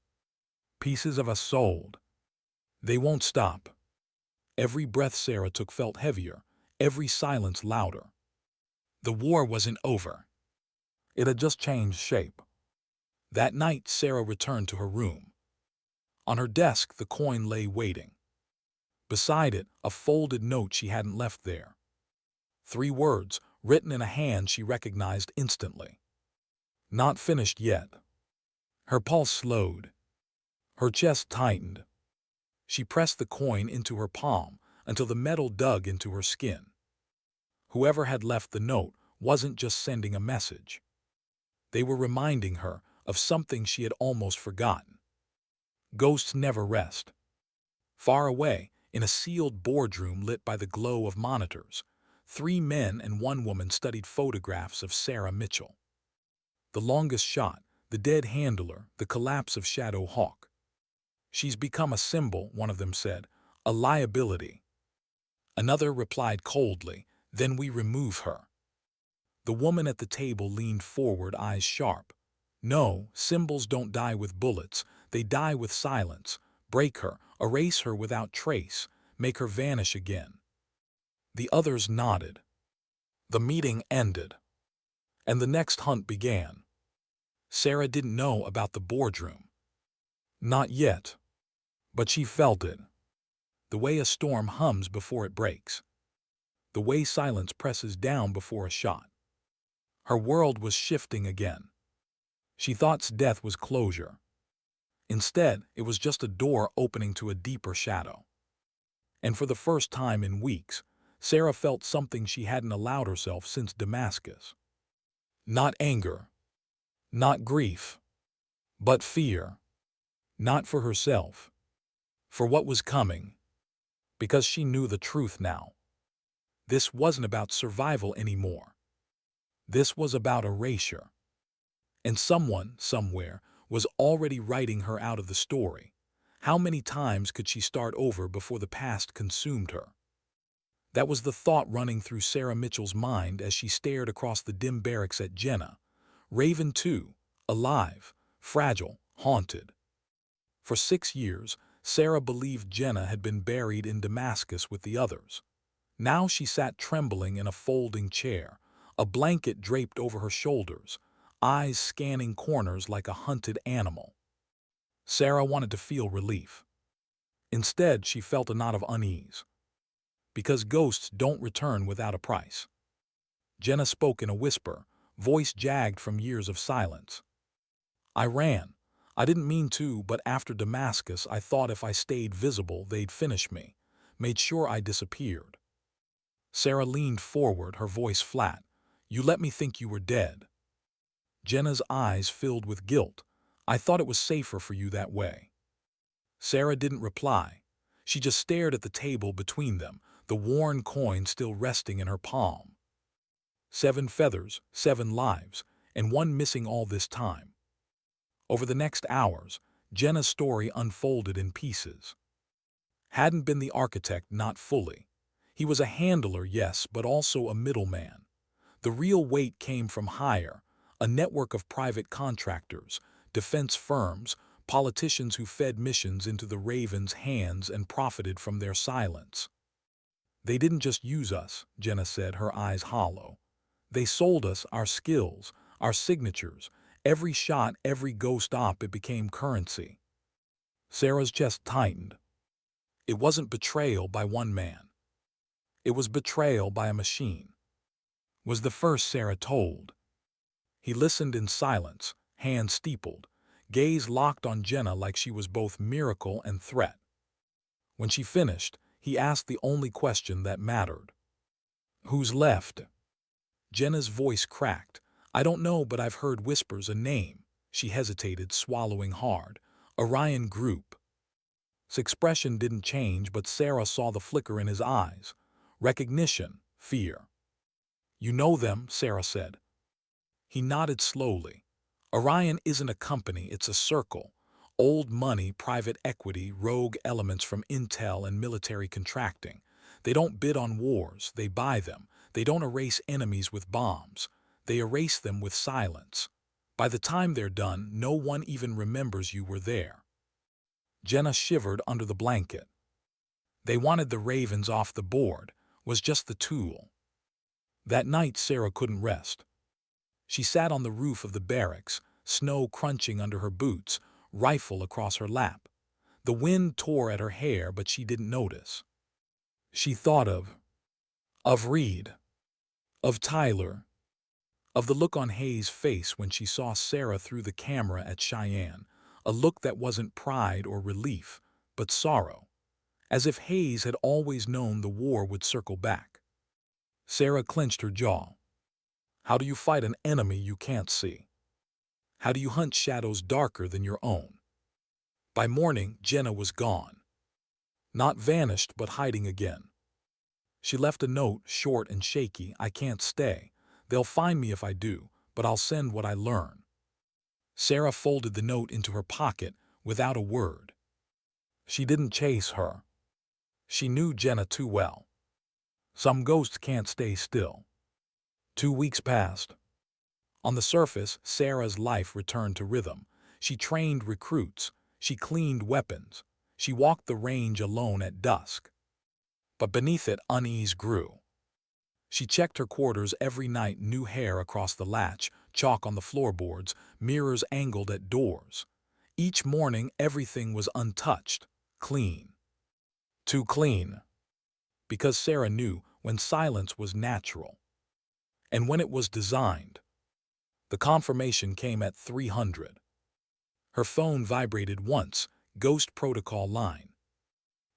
Pieces of us sold. They won't stop." Every breath Sarah took felt heavier, every silence louder. The war wasn't over. It had just changed shape. That night Sarah returned to her room. On her desk the coin lay waiting. Beside it, a folded note she hadn't left there. 3 words, written in a hand she recognized instantly. "Not finished yet." Her pulse slowed. Her chest tightened. She pressed the coin into her palm until the metal dug into her skin. Whoever had left the note wasn't just sending a message. They were reminding her of something she had almost forgotten. Ghosts never rest. Far away, in a sealed boardroom lit by the glow of monitors, 3 men and 1 woman studied photographs of Sarah Mitchell. The longest shot, the dead handler, the collapse of Shadow Hawk. "She's become a symbol," one of them said, "a liability." Another replied coldly, "Then we remove her." The woman at the table leaned forward, eyes sharp. "No, symbols don't die with bullets, they die with silence. Break her, erase her without trace, make her vanish again." The others nodded. The meeting ended, and the next hunt began. Sarah didn't know about the boardroom. Not yet. But she felt it. The way a storm hums before it breaks. The way silence presses down before a shot. Her world was shifting again. She thought death was closure. Instead, it was just a door opening to a deeper shadow. And for the first time in weeks, Sarah felt something she hadn't allowed herself since Damascus. Not anger, not grief, but fear. Not for herself, for what was coming, because she knew the truth now. This wasn't about survival anymore. This was about erasure. And someone, somewhere, was already writing her out of the story. How many times could she start over before the past consumed her? That was the thought running through Sarah Mitchell's mind as she stared across the dim barracks at Jenna. Raven too, alive, fragile, haunted. For 6 years, Sarah believed Jenna had been buried in Damascus with the others. Now she sat trembling in a folding chair, a blanket draped over her shoulders, eyes scanning corners like a hunted animal. Sarah wanted to feel relief. Instead, she felt a knot of unease. Because ghosts don't return without a price. Jenna spoke in a whisper, voice jagged from years of silence. "I ran. I didn't mean to, but after Damascus I thought if I stayed visible they'd finish me, made sure I disappeared." Sarah leaned forward, her voice flat. "You let me think you were dead." Jenna's eyes filled with guilt. "I thought it was safer for you that way." Sarah didn't reply. She just stared at the table between them, the worn coin still resting in her palm. 7 feathers, 7 lives, and 1 missing all this time. Over the next hours, Jenna's story unfolded in pieces. Hadn't been the architect, not fully. He was a handler, yes, but also a middleman. The real weight came from higher, a network of private contractors, defense firms, politicians who fed missions into the Ravens' hands and profited from their silence. "They didn't just use us," Jenna said, her eyes hollow. "They sold us our skills, our signatures. Every shot, every ghost op, it became currency." Sarah's chest tightened. It wasn't betrayal by one man. It was betrayal by a machine. Was the first Sarah told. He listened in silence, hands steepled, gaze locked on Jenna like she was both miracle and threat. When she finished, he asked the only question that mattered. "Who's left?" Jenna's voice cracked. "I don't know, but I've heard whispers, a name." She hesitated, swallowing hard. "Orion Group." His expression didn't change, but Sarah saw the flicker in his eyes. Recognition, fear. "You know them," Sarah said. He nodded slowly. "Orion isn't a company, it's a circle. Old money, private equity, rogue elements from intel and military contracting. They don't bid on wars, they buy them. They don't erase enemies with bombs. They erase them with silence. By the time they're done, no one even remembers you were there." Jenna shivered under the blanket. They wanted the Ravens off the board, was just the tool. That night Sarah couldn't rest. She sat on the roof of the barracks, snow crunching under her boots, rifle across her lap. The wind tore at her hair, but she didn't notice. She thought of Reed, of Tyler, of the look on Hayes' face when she saw Sarah through the camera at Cheyenne, a look that wasn't pride or relief, but sorrow, as if Hayes had always known the war would circle back. Sarah clenched her jaw. How do you fight an enemy you can't see? How do you hunt shadows darker than your own? By morning, Jenna was gone. Not vanished, but hiding again. She left a note, short and shaky. I can't stay. They'll find me if I do, but I'll send what I learn. Sarah folded the note into her pocket without a word. She didn't chase her. She knew Jenna too well. Some ghosts can't stay still. 2 weeks passed. On the surface, Sarah's life returned to rhythm. She trained recruits. She cleaned weapons. She walked the range alone at dusk. But beneath it, unease grew. She checked her quarters every night, new hair across the latch, chalk on the floorboards, mirrors angled at doors. Each morning, everything was untouched, clean. Too clean. Because Sarah knew when silence was natural and when it was designed. The confirmation came at 300. Her phone vibrated once, ghost protocol line.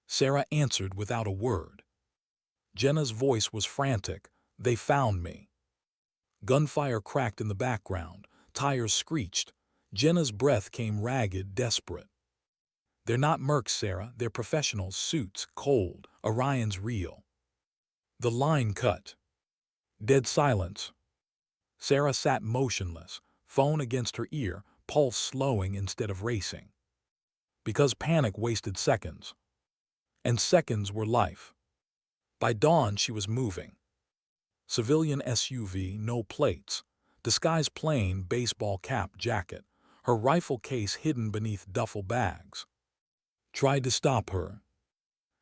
Sarah answered without a word. Jenna's voice was frantic. They found me. Gunfire cracked in the background. Tires screeched. Jenna's breath came ragged, desperate. They're not mercs, Sarah. They're professionals, suits, cold. Orion's real. The line cut. Dead silence. Sarah sat motionless, phone against her ear, pulse slowing instead of racing. Because panic wasted seconds. And seconds were life. By dawn, she was moving. Civilian SUV, no plates. Disguise plane, baseball cap, jacket. Her rifle case hidden beneath duffel bags. Tried to stop her.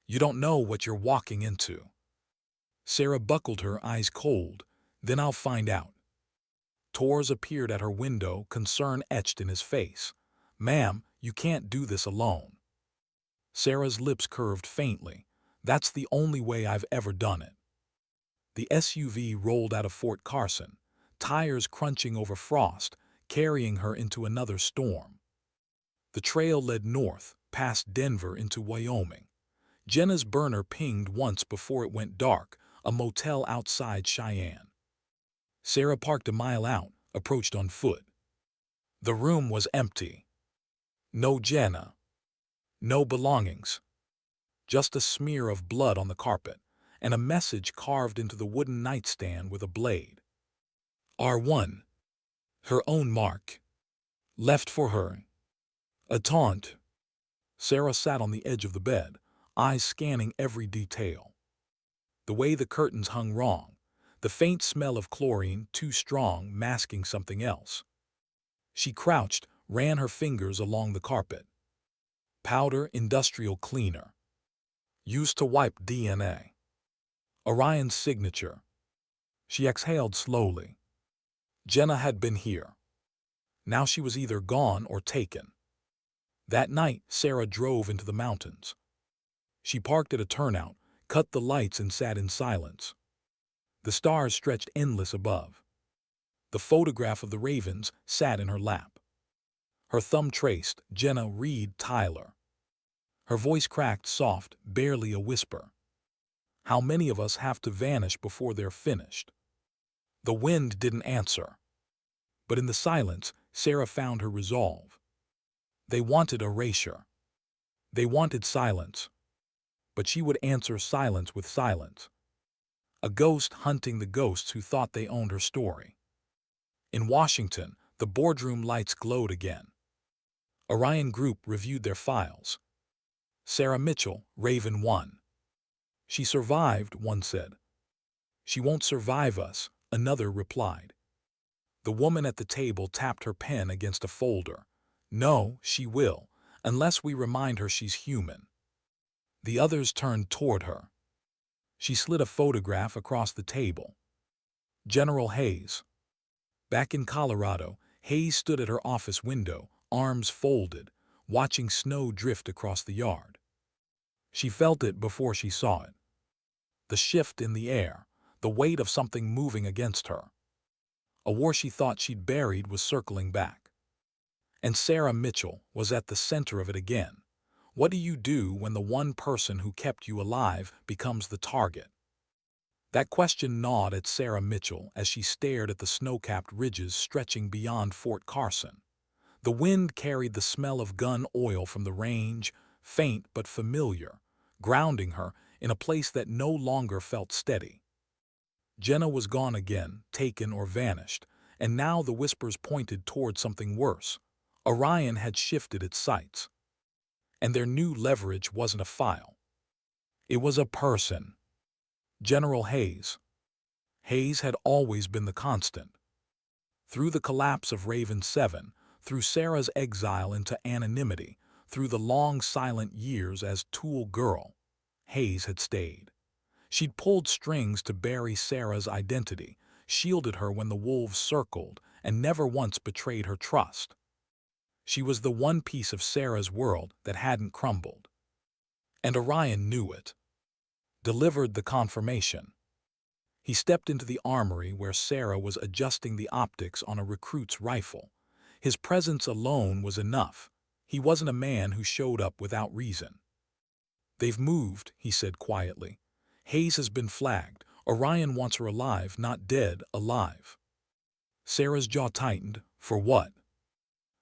You don't know what you're walking into. Sarah buckled her, eyes cold. Then I'll find out. Torres appeared at her window, concern etched in his face. Ma'am, you can't do this alone. Sarah's lips curved faintly. That's the only way I've ever done it. The SUV rolled out of Fort Carson, tires crunching over frost, carrying her into another storm. The trail led north, past Denver into Wyoming. Jenna's burner pinged once before it went dark, a motel outside Cheyenne. Sarah parked a mile out, approached on foot. The room was empty. No Jenna. No belongings. Just a smear of blood on the carpet, and a message carved into the wooden nightstand with a blade. R1. Her own mark. Left for her. A taunt. Sarah sat on the edge of the bed, eyes scanning every detail. The way the curtains hung wrong, the faint smell of chlorine too strong, masking something else. She crouched, ran her fingers along the carpet. Powder, industrial cleaner. Used to wipe DNA. Orion's signature. She exhaled slowly. Jenna had been here. Now she was either gone or taken. That night, Sarah drove into the mountains. She parked at a turnout, cut the lights and sat in silence. The stars stretched endless above. The photograph of the ravens sat in her lap. Her thumb traced, Jenna Reed Tyler. Her voice cracked soft, barely a whisper. How many of us have to vanish before they're finished? The wind didn't answer. But in the silence, Sarah found her resolve. They wanted erasure. They wanted silence. But she would answer silence with silence. A ghost hunting the ghosts who thought they owned her story. In Washington, the boardroom lights glowed again. Orion Group reviewed their files. Sarah Mitchell, Raven 1. She survived, one said. She won't survive us, another replied. The woman at the table tapped her pen against a folder. No, she will, unless we remind her she's human. The others turned toward her. She slid a photograph across the table. General Hayes. Back in Colorado, Hayes stood at her office window, arms folded, watching snow drift across the yard. She felt it before she saw it. The shift in the air, the weight of something moving against her. A war she thought she'd buried was circling back. And Sarah Mitchell was at the center of it again. What do you do when the one person who kept you alive becomes the target? That question gnawed at Sarah Mitchell as she stared at the snow-capped ridges stretching beyond Fort Carson. The wind carried the smell of gun oil from the range, faint but familiar, grounding her in a place that no longer felt steady. Jenna was gone again, taken or vanished, and now the whispers pointed toward something worse. Orion had shifted its sights. And their new leverage wasn't a file. It was a person. General Hayes. Hayes had always been the constant. Through the collapse of Raven 7, through Sarah's exile into anonymity, through the long silent years as tool girl, Hayes had stayed. She'd pulled strings to bury Sarah's identity, shielded her when the wolves circled, and never once betrayed her trust. She was the one piece of Sarah's world that hadn't crumbled. And Orion knew it. Delivered the confirmation. He stepped into the armory where Sarah was adjusting the optics on a recruit's rifle. His presence alone was enough. He wasn't a man who showed up without reason. "They've moved," he said quietly. "Hayes has been flagged. Orion wants her alive, not dead, alive." Sarah's jaw tightened. "For what?"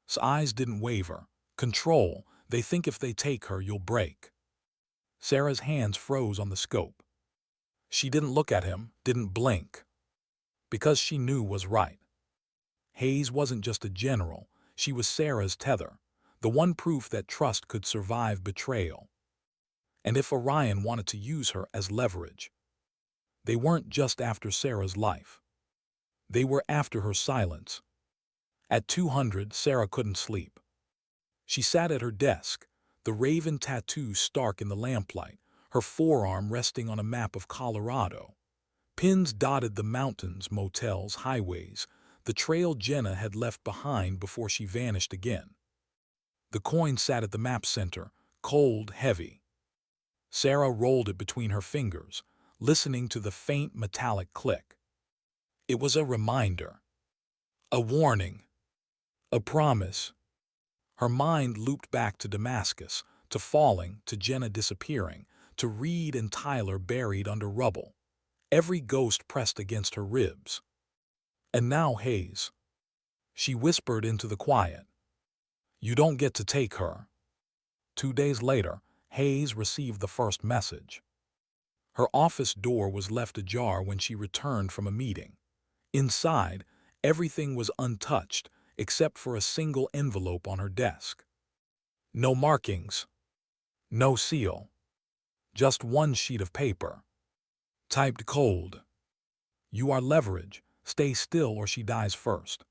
His eyes didn't waver. "Control. They think if they take her, you'll break." Sarah's hands froze on the scope. She didn't look at him, didn't blink. Because she knew was right. Hayes wasn't just a general. She was Sarah's tether, the one proof that trust could survive betrayal. And if Orion wanted to use her as leverage, they weren't just after Sarah's life. They were after her silence. At 200, Sarah couldn't sleep. She sat at her desk, the raven tattoo stark in the lamplight, her forearm resting on a map of Colorado. Pins dotted the mountains, motels, highways, the trail Jenna had left behind before she vanished again. The coin sat at the map center, cold, heavy. Sarah rolled it between her fingers, listening to the faint metallic click. It was a reminder. A warning. A promise. Her mind looped back to Damascus, to falling, to Jenna disappearing, to Reed and Tyler buried under rubble. Every ghost pressed against her ribs. And now Hayes. She whispered into the quiet. "You don't get to take her." 2 days later, Hayes received the first message. Her office door was left ajar when she returned from a meeting. Inside, everything was untouched except for a single envelope on her desk. No markings. No seal. Just one sheet of paper. Typed cold. "You are leverage. Stay still or she dies first."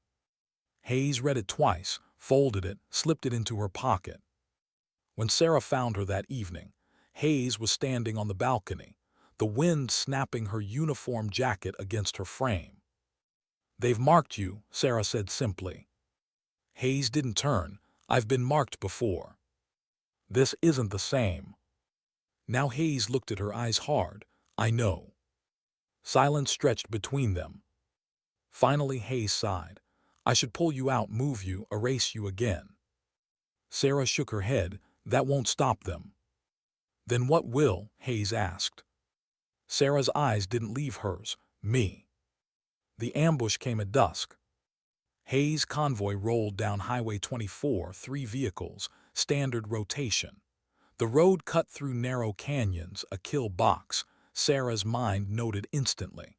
Hayes read it twice, folded it, slipped it into her pocket. When Sarah found her that evening, Hayes was standing on the balcony, the wind snapping her uniform jacket against her frame. "They've marked you," Sarah said simply. Hayes didn't turn. "I've been marked before. This isn't the same." Now Hayes looked at her, eyes hard. "I know." Silence stretched between them. Finally Hayes sighed. "I should pull you out, move you, erase you again." Sarah shook her head. "That won't stop them." "Then what will?" Hayes asked. Sarah's eyes didn't leave hers. "Me." The ambush came at dusk. Hayes' convoy rolled down Highway 24, 3 vehicles, standard rotation. The road cut through narrow canyons, a kill box, Sarah's mind noted instantly.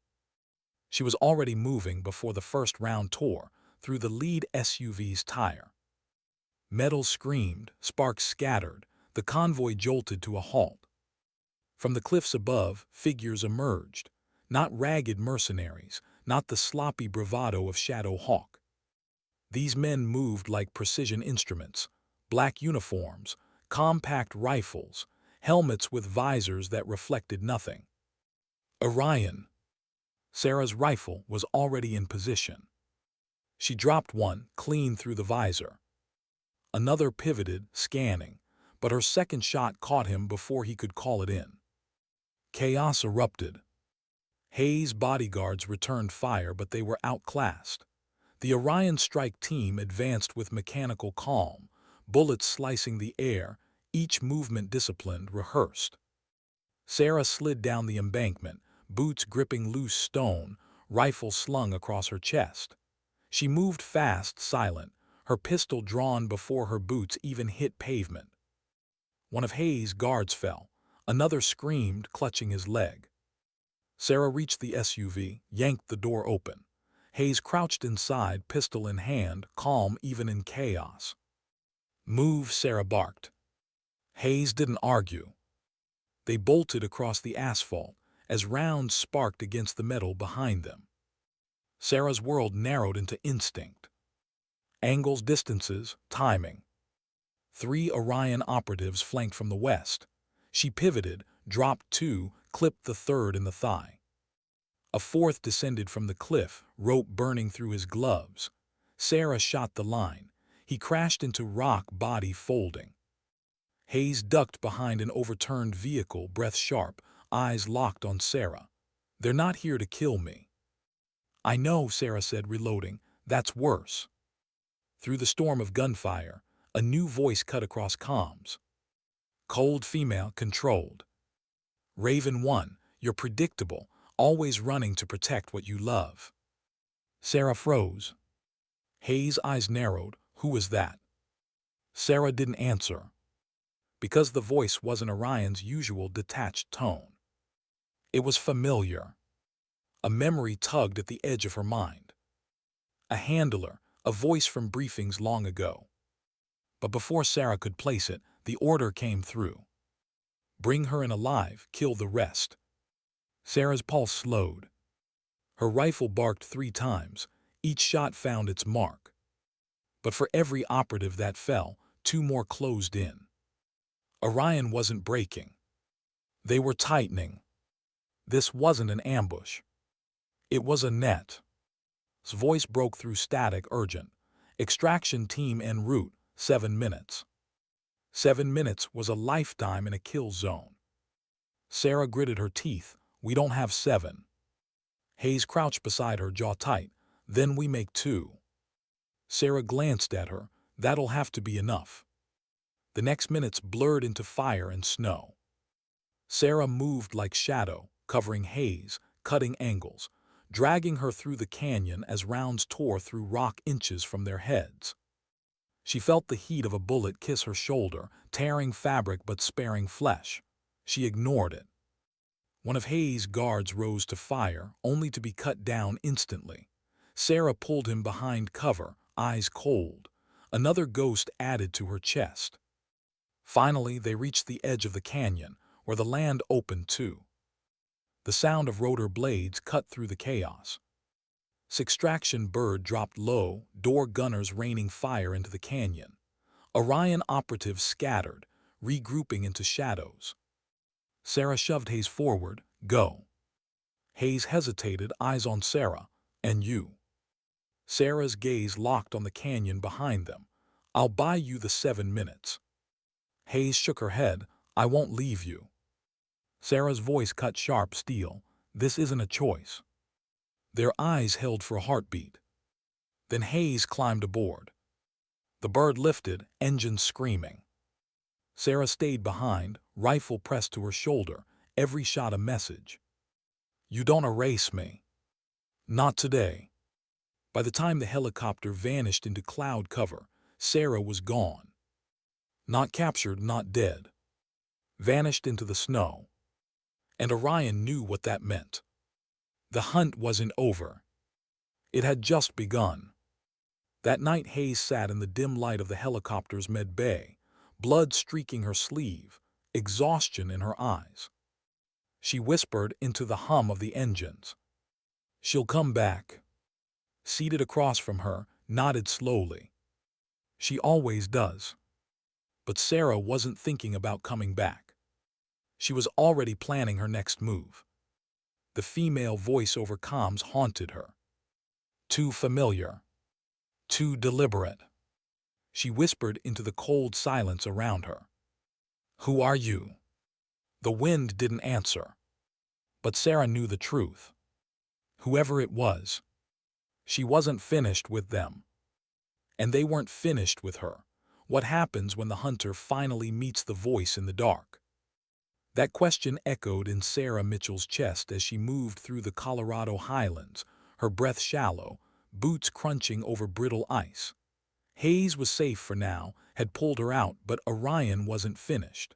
She was already moving before the first round tore through the lead SUV's tire. Metal screamed, sparks scattered, the convoy jolted to a halt. From the cliffs above, figures emerged, not ragged mercenaries, not the sloppy bravado of Shadow Hawk. These men moved like precision instruments, black uniforms, compact rifles, helmets with visors that reflected nothing. Orion. Sarah's rifle was already in position. She dropped one, clean through the visor. Another pivoted, scanning, but her second shot caught him before he could call it in. Chaos erupted. Hayes' bodyguards returned fire, but they were outclassed. The Orion strike team advanced with mechanical calm, bullets slicing the air, each movement disciplined, rehearsed. Sarah slid down the embankment, boots gripping loose stone, rifle slung across her chest. She moved fast, silent, her pistol drawn before her boots even hit pavement. One of Hayes' guards fell, Another screamed, clutching his leg. Sarah reached the SUV, yanked the door open. Hayes crouched inside, pistol in hand, calm even in chaos. "Move," Sarah barked. Hayes didn't argue. They bolted across the asphalt as rounds sparked against the metal behind them. Sarah's world narrowed into instinct. Angles, distances, timing. 3 Orion operatives flanked from the west. She pivoted, dropped 2, clipped the third in the thigh. A fourth descended from the cliff, rope burning through his gloves. Sarah shot the line. He crashed into rock, body folding. Hayes ducked behind an overturned vehicle, breath sharp, eyes locked on Sarah. "They're not here to kill me." "I know," Sarah said, reloading. "That's worse." Through the storm of gunfire, a new voice cut across comms. Cold female, controlled. "Raven 1, you're predictable, always running to protect what you love." Sarah froze. Hayes' eyes narrowed. "Who was that?" Sarah didn't answer, because the voice wasn't Orion's usual detached tone. It was familiar. A memory tugged at the edge of her mind. A handler, a voice from briefings long ago. But before Sarah could place it, the order came through. "Bring her in alive, kill the rest." Sarah's pulse slowed. Her rifle barked 3 times. Each shot found its mark. But for every operative that fell, 2 more closed in. Orion wasn't breaking. They were tightening. This wasn't an ambush. It was a net. His voice broke through static, urgent. "Extraction team en route, 7 minutes." 7 minutes was a lifetime in a kill zone. Sarah gritted her teeth. "We don't have 7. Hayes crouched beside her, jaw tight. "Then we make 2. Sarah glanced at her. "That'll have to be enough." The next minutes blurred into fire and snow. Sarah moved like shadow, covering Hayes, cutting angles, dragging her through the canyon as rounds tore through rock inches from their heads. She felt the heat of a bullet kiss her shoulder, tearing fabric but sparing flesh. She ignored it. One of Hayes' guards rose to fire, only to be cut down instantly. Sarah pulled him behind cover, eyes cold. Another ghost added to her chest. Finally, they reached the edge of the canyon, where the land opened too. The sound of rotor blades cut through the chaos. Extraction bird dropped low, door gunners raining fire into the canyon. Orion operatives scattered, regrouping into shadows. Sarah shoved Hayes forward. "Go." Hayes hesitated, eyes on Sarah. "And you?" Sarah's gaze locked on the canyon behind them. "I'll buy you the 7 minutes." Hayes shook her head. "I won't leave you." Sarah's voice cut sharp steel. "This isn't a choice." Their eyes held for a heartbeat. Then Hayes climbed aboard. The bird lifted, engines screaming. Sarah stayed behind, rifle pressed to her shoulder, every shot a message. "You don't erase me. Not today." By the time the helicopter vanished into cloud cover, Sarah was gone. Not captured, not dead. Vanished into the snow. And Orion knew what that meant. The hunt wasn't over. It had just begun. That night Hayes sat in the dim light of the helicopter's med bay, blood streaking her sleeve, exhaustion in her eyes. She whispered into the hum of the engines. "She'll come back." Seated across from her, nodded slowly. "She always does." But Sarah wasn't thinking about coming back. She was already planning her next move. The female voice over comms haunted her. Too familiar. Too deliberate. She whispered into the cold silence around her. "Who are you?" The wind didn't answer. But Sarah knew the truth. Whoever it was, she wasn't finished with them. And they weren't finished with her. What happens when the hunter finally meets the voice in the dark? That question echoed in Sarah Mitchell's chest as she moved through the Colorado highlands, her breath shallow, boots crunching over brittle ice. Hayes was safe for now, had pulled her out, but Orion wasn't finished.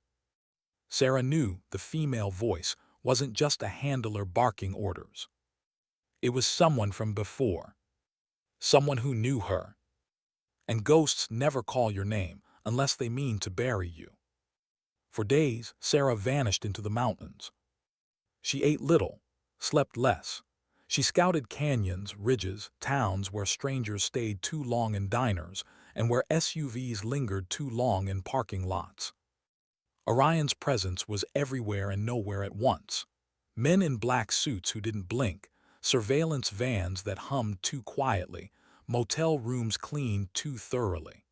Sarah knew the female voice wasn't just a handler barking orders. It was someone from before, someone who knew her. And ghosts never call your name unless they mean to bury you. For days, Sarah vanished into the mountains. She ate little, slept less. She scouted canyons, ridges, towns where strangers stayed too long in diners and where SUVs lingered too long in parking lots. Orion's presence was everywhere and nowhere at once. Men in black suits who didn't blink, surveillance vans that hummed too quietly, motel rooms cleaned too thoroughly.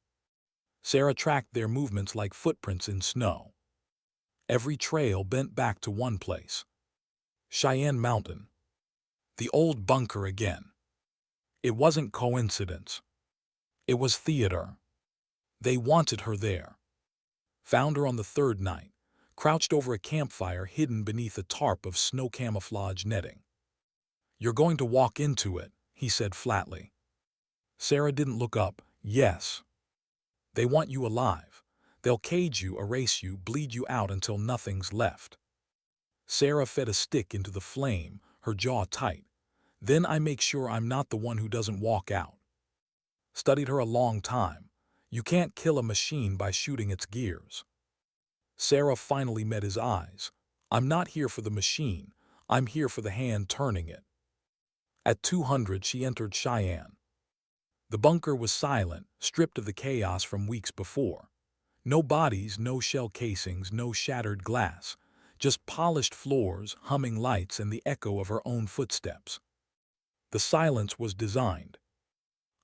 Sarah tracked their movements like footprints in snow. Every trail bent back to one place. Cheyenne Mountain. The old bunker again. It wasn't coincidence. It was theater. They wanted her there. Found her on the third night, crouched over a campfire hidden beneath a tarp of snow camouflage netting. "You're going to walk into it," he said flatly. Sarah didn't look up. "Yes. They want you alive. They'll cage you, erase you, bleed you out until nothing's left." Sarah fed a stick into the flame, her jaw tight. "Then I make sure I'm not the one who doesn't walk out." Studied her a long time. You can't kill a machine by shooting its gears. Sarah finally met his eyes. "I'm not here for the machine. I'm here for the hand turning it." At 200, she entered Cheyenne. The bunker was silent, stripped of the chaos from weeks before. No bodies, no shell casings, no shattered glass. Just polished floors, humming lights, and the echo of her own footsteps. The silence was designed.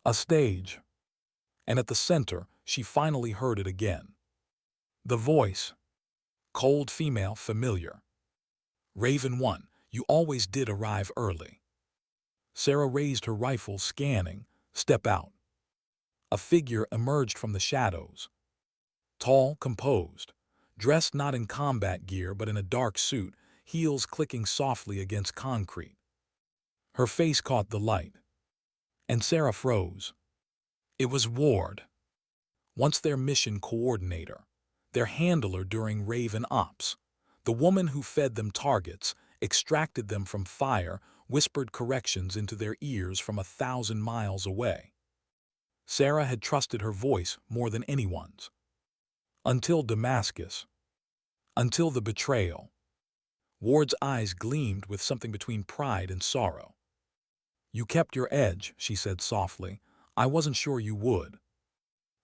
A stage. And at the center, she finally heard it again. The voice. Cold female, familiar. "Raven 1, you always did arrive early." Sarah raised her rifle, scanning. "Step out." A figure emerged from the shadows. Tall, composed. Dressed not in combat gear but in a dark suit, heels clicking softly against concrete. Her face caught the light. And Sarah froze. It was Ward. Once their mission coordinator. Their handler during Raven Ops. The woman who fed them targets, extracted them from fire, whispered corrections into their ears from 1,000 miles away. Sarah had trusted her voice more than anyone's. Until Damascus. Until the betrayal. Ward's eyes gleamed with something between pride and sorrow. "You kept your edge," she said softly. "I wasn't sure you would."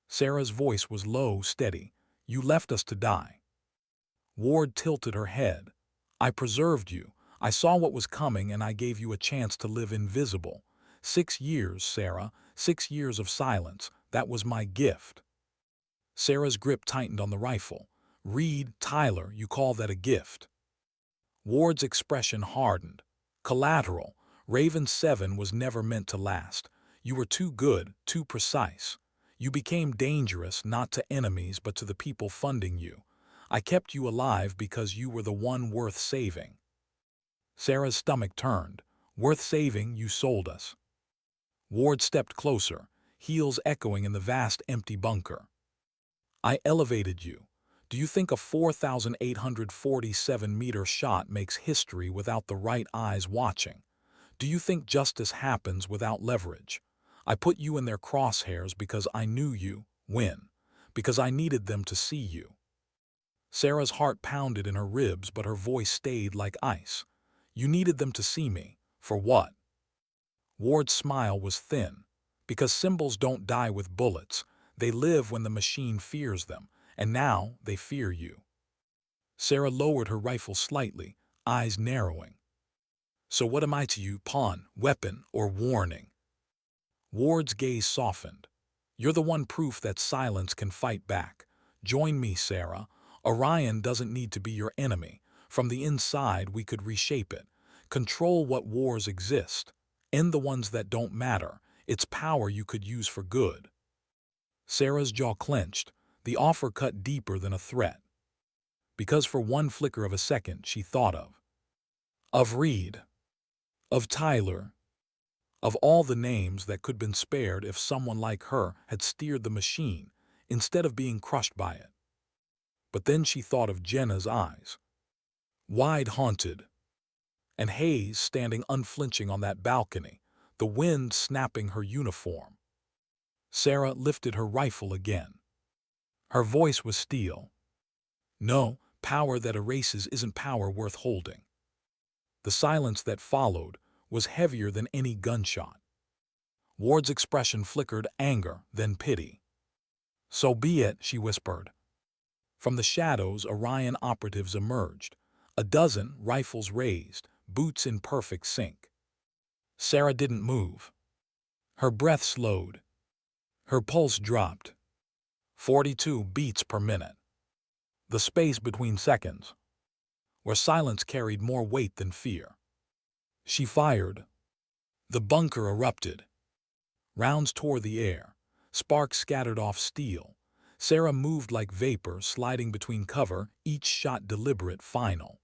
Sarah's voice was low, steady. "You left us to die." Ward tilted her head. "I preserved you. I saw what was coming and I gave you a chance to live invisible. 6 years, Sarah. 6 years of silence. That was my gift." Sarah's grip tightened on the rifle. "Reed, Tyler, you call that a gift?" Ward's expression hardened. "Collateral. Raven 7 was never meant to last. You were too good, too precise. You became dangerous not to enemies but to the people funding you. I kept you alive because you were the one worth saving." Sarah's stomach turned. "Worth saving, you sold us." Ward stepped closer, heels echoing in the vast empty bunker. "I elevated you. Do you think a 4,847-meter shot makes history without the right eyes watching? Do you think justice happens without leverage? I put you in their crosshairs because I knew you win, because I needed them to see you." Sarah's heart pounded in her ribs, but her voice stayed like ice. "You needed them to see me. For what?" Ward's smile was thin. "Because symbols don't die with bullets. They live when the machine fears them, and now they fear you." Sarah lowered her rifle slightly, eyes narrowing. "So what am I to you, pawn, weapon, or warning?" Ward's gaze softened. "You're the one proof that silence can fight back. Join me, Sarah. Orion doesn't need to be your enemy. From the inside, we could reshape it. Control what wars exist. End the ones that don't matter. It's power you could use for good." Sarah's jaw clenched. The offer cut deeper than a threat. Because for one flicker of a second, she thought of Reed. Of Tyler. Of all the names that could have been spared if someone like her had steered the machine, instead of being crushed by it. But then she thought of Jenna's eyes, wide haunted, and Hayes standing unflinching on that balcony, the wind snapping her uniform. Sarah lifted her rifle again. Her voice was steel. No, power that erases isn't power worth holding. The silence that followed was heavier than any gunshot. Ward's expression flickered anger, then pity. "So be it," she whispered. From the shadows, Orion operatives emerged, a dozen, rifles raised, boots in perfect sync. Sarah didn't move. Her breath slowed. Her pulse dropped. 42 beats per minute. The space between seconds, where silence carried more weight than fear. She fired. The bunker erupted. Rounds tore the air. Sparks scattered off steel. Sarah moved like vapor, sliding between cover, each shot deliberate, final.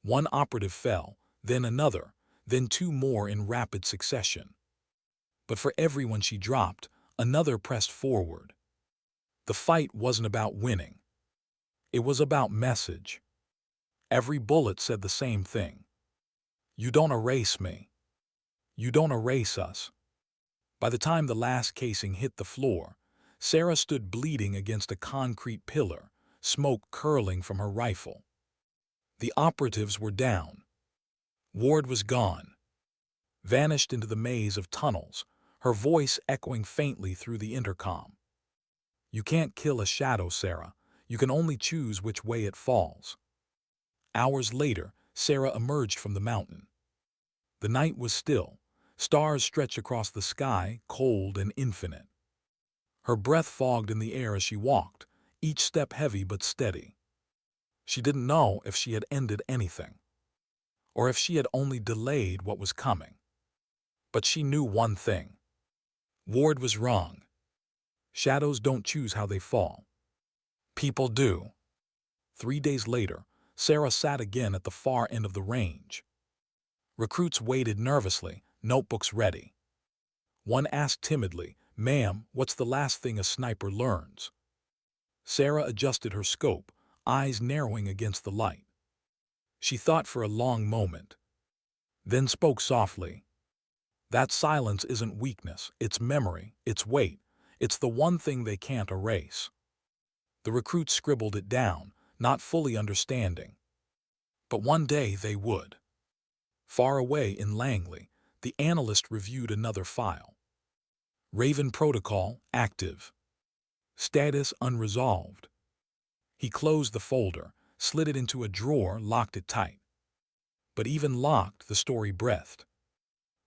One operative fell, then another, then two more in rapid succession. But for everyone she dropped, another pressed forward. The fight wasn't about winning. It was about message. Every bullet said the same thing. You don't erase me. You don't erase us. By the time the last casing hit the floor, Sarah stood bleeding against a concrete pillar, smoke curling from her rifle. The operatives were down. Ward was gone, vanished into the maze of tunnels, her voice echoing faintly through the intercom. You can't kill a shadow, Sarah. You can only choose which way it falls. Hours later, Sarah emerged from the mountain. The night was still. Stars stretched across the sky, cold and infinite. Her breath fogged in the air as she walked, each step heavy but steady. She didn't know if she had ended anything, or if she had only delayed what was coming. But she knew one thing. Ward was wrong. Shadows don't choose how they fall. People do. 3 days later, Sarah sat again at the far end of the range. Recruits waited nervously, notebooks ready. One asked timidly, "Ma'am, what's the last thing a sniper learns?" Sarah adjusted her scope, eyes narrowing against the light. She thought for a long moment, then spoke softly. That silence isn't weakness, it's memory, it's weight, it's the one thing they can't erase. The recruits scribbled it down, not fully understanding. But one day they would. Far away in Langley, the analyst reviewed another file. Raven protocol active. Status unresolved. He closed the folder, slid it into a drawer, locked it tight. But even locked, the story breathed.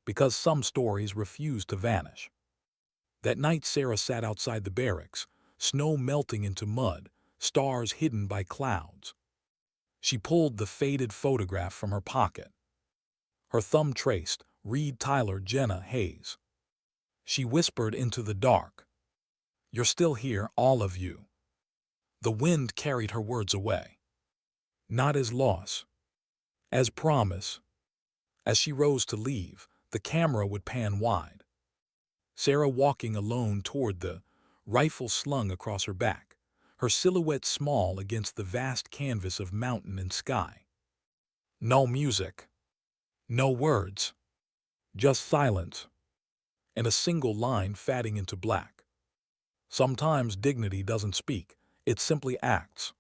Because some stories refused to vanish. That night Sarah sat outside the barracks, snow melting into mud, stars hidden by clouds. She pulled the faded photograph from her pocket. Her thumb traced, "Reed Tyler, Jenna Hayes." She whispered into the dark, "You're still here, all of you." The wind carried her words away. Not as loss, as promise. As she rose to leave, the camera would pan wide. Sarah walking alone toward the rifle slung across her back, her silhouette small against the vast canvas of mountain and sky. No music, no words, just silence, and a single line fading into black. Sometimes dignity doesn't speak, it simply acts.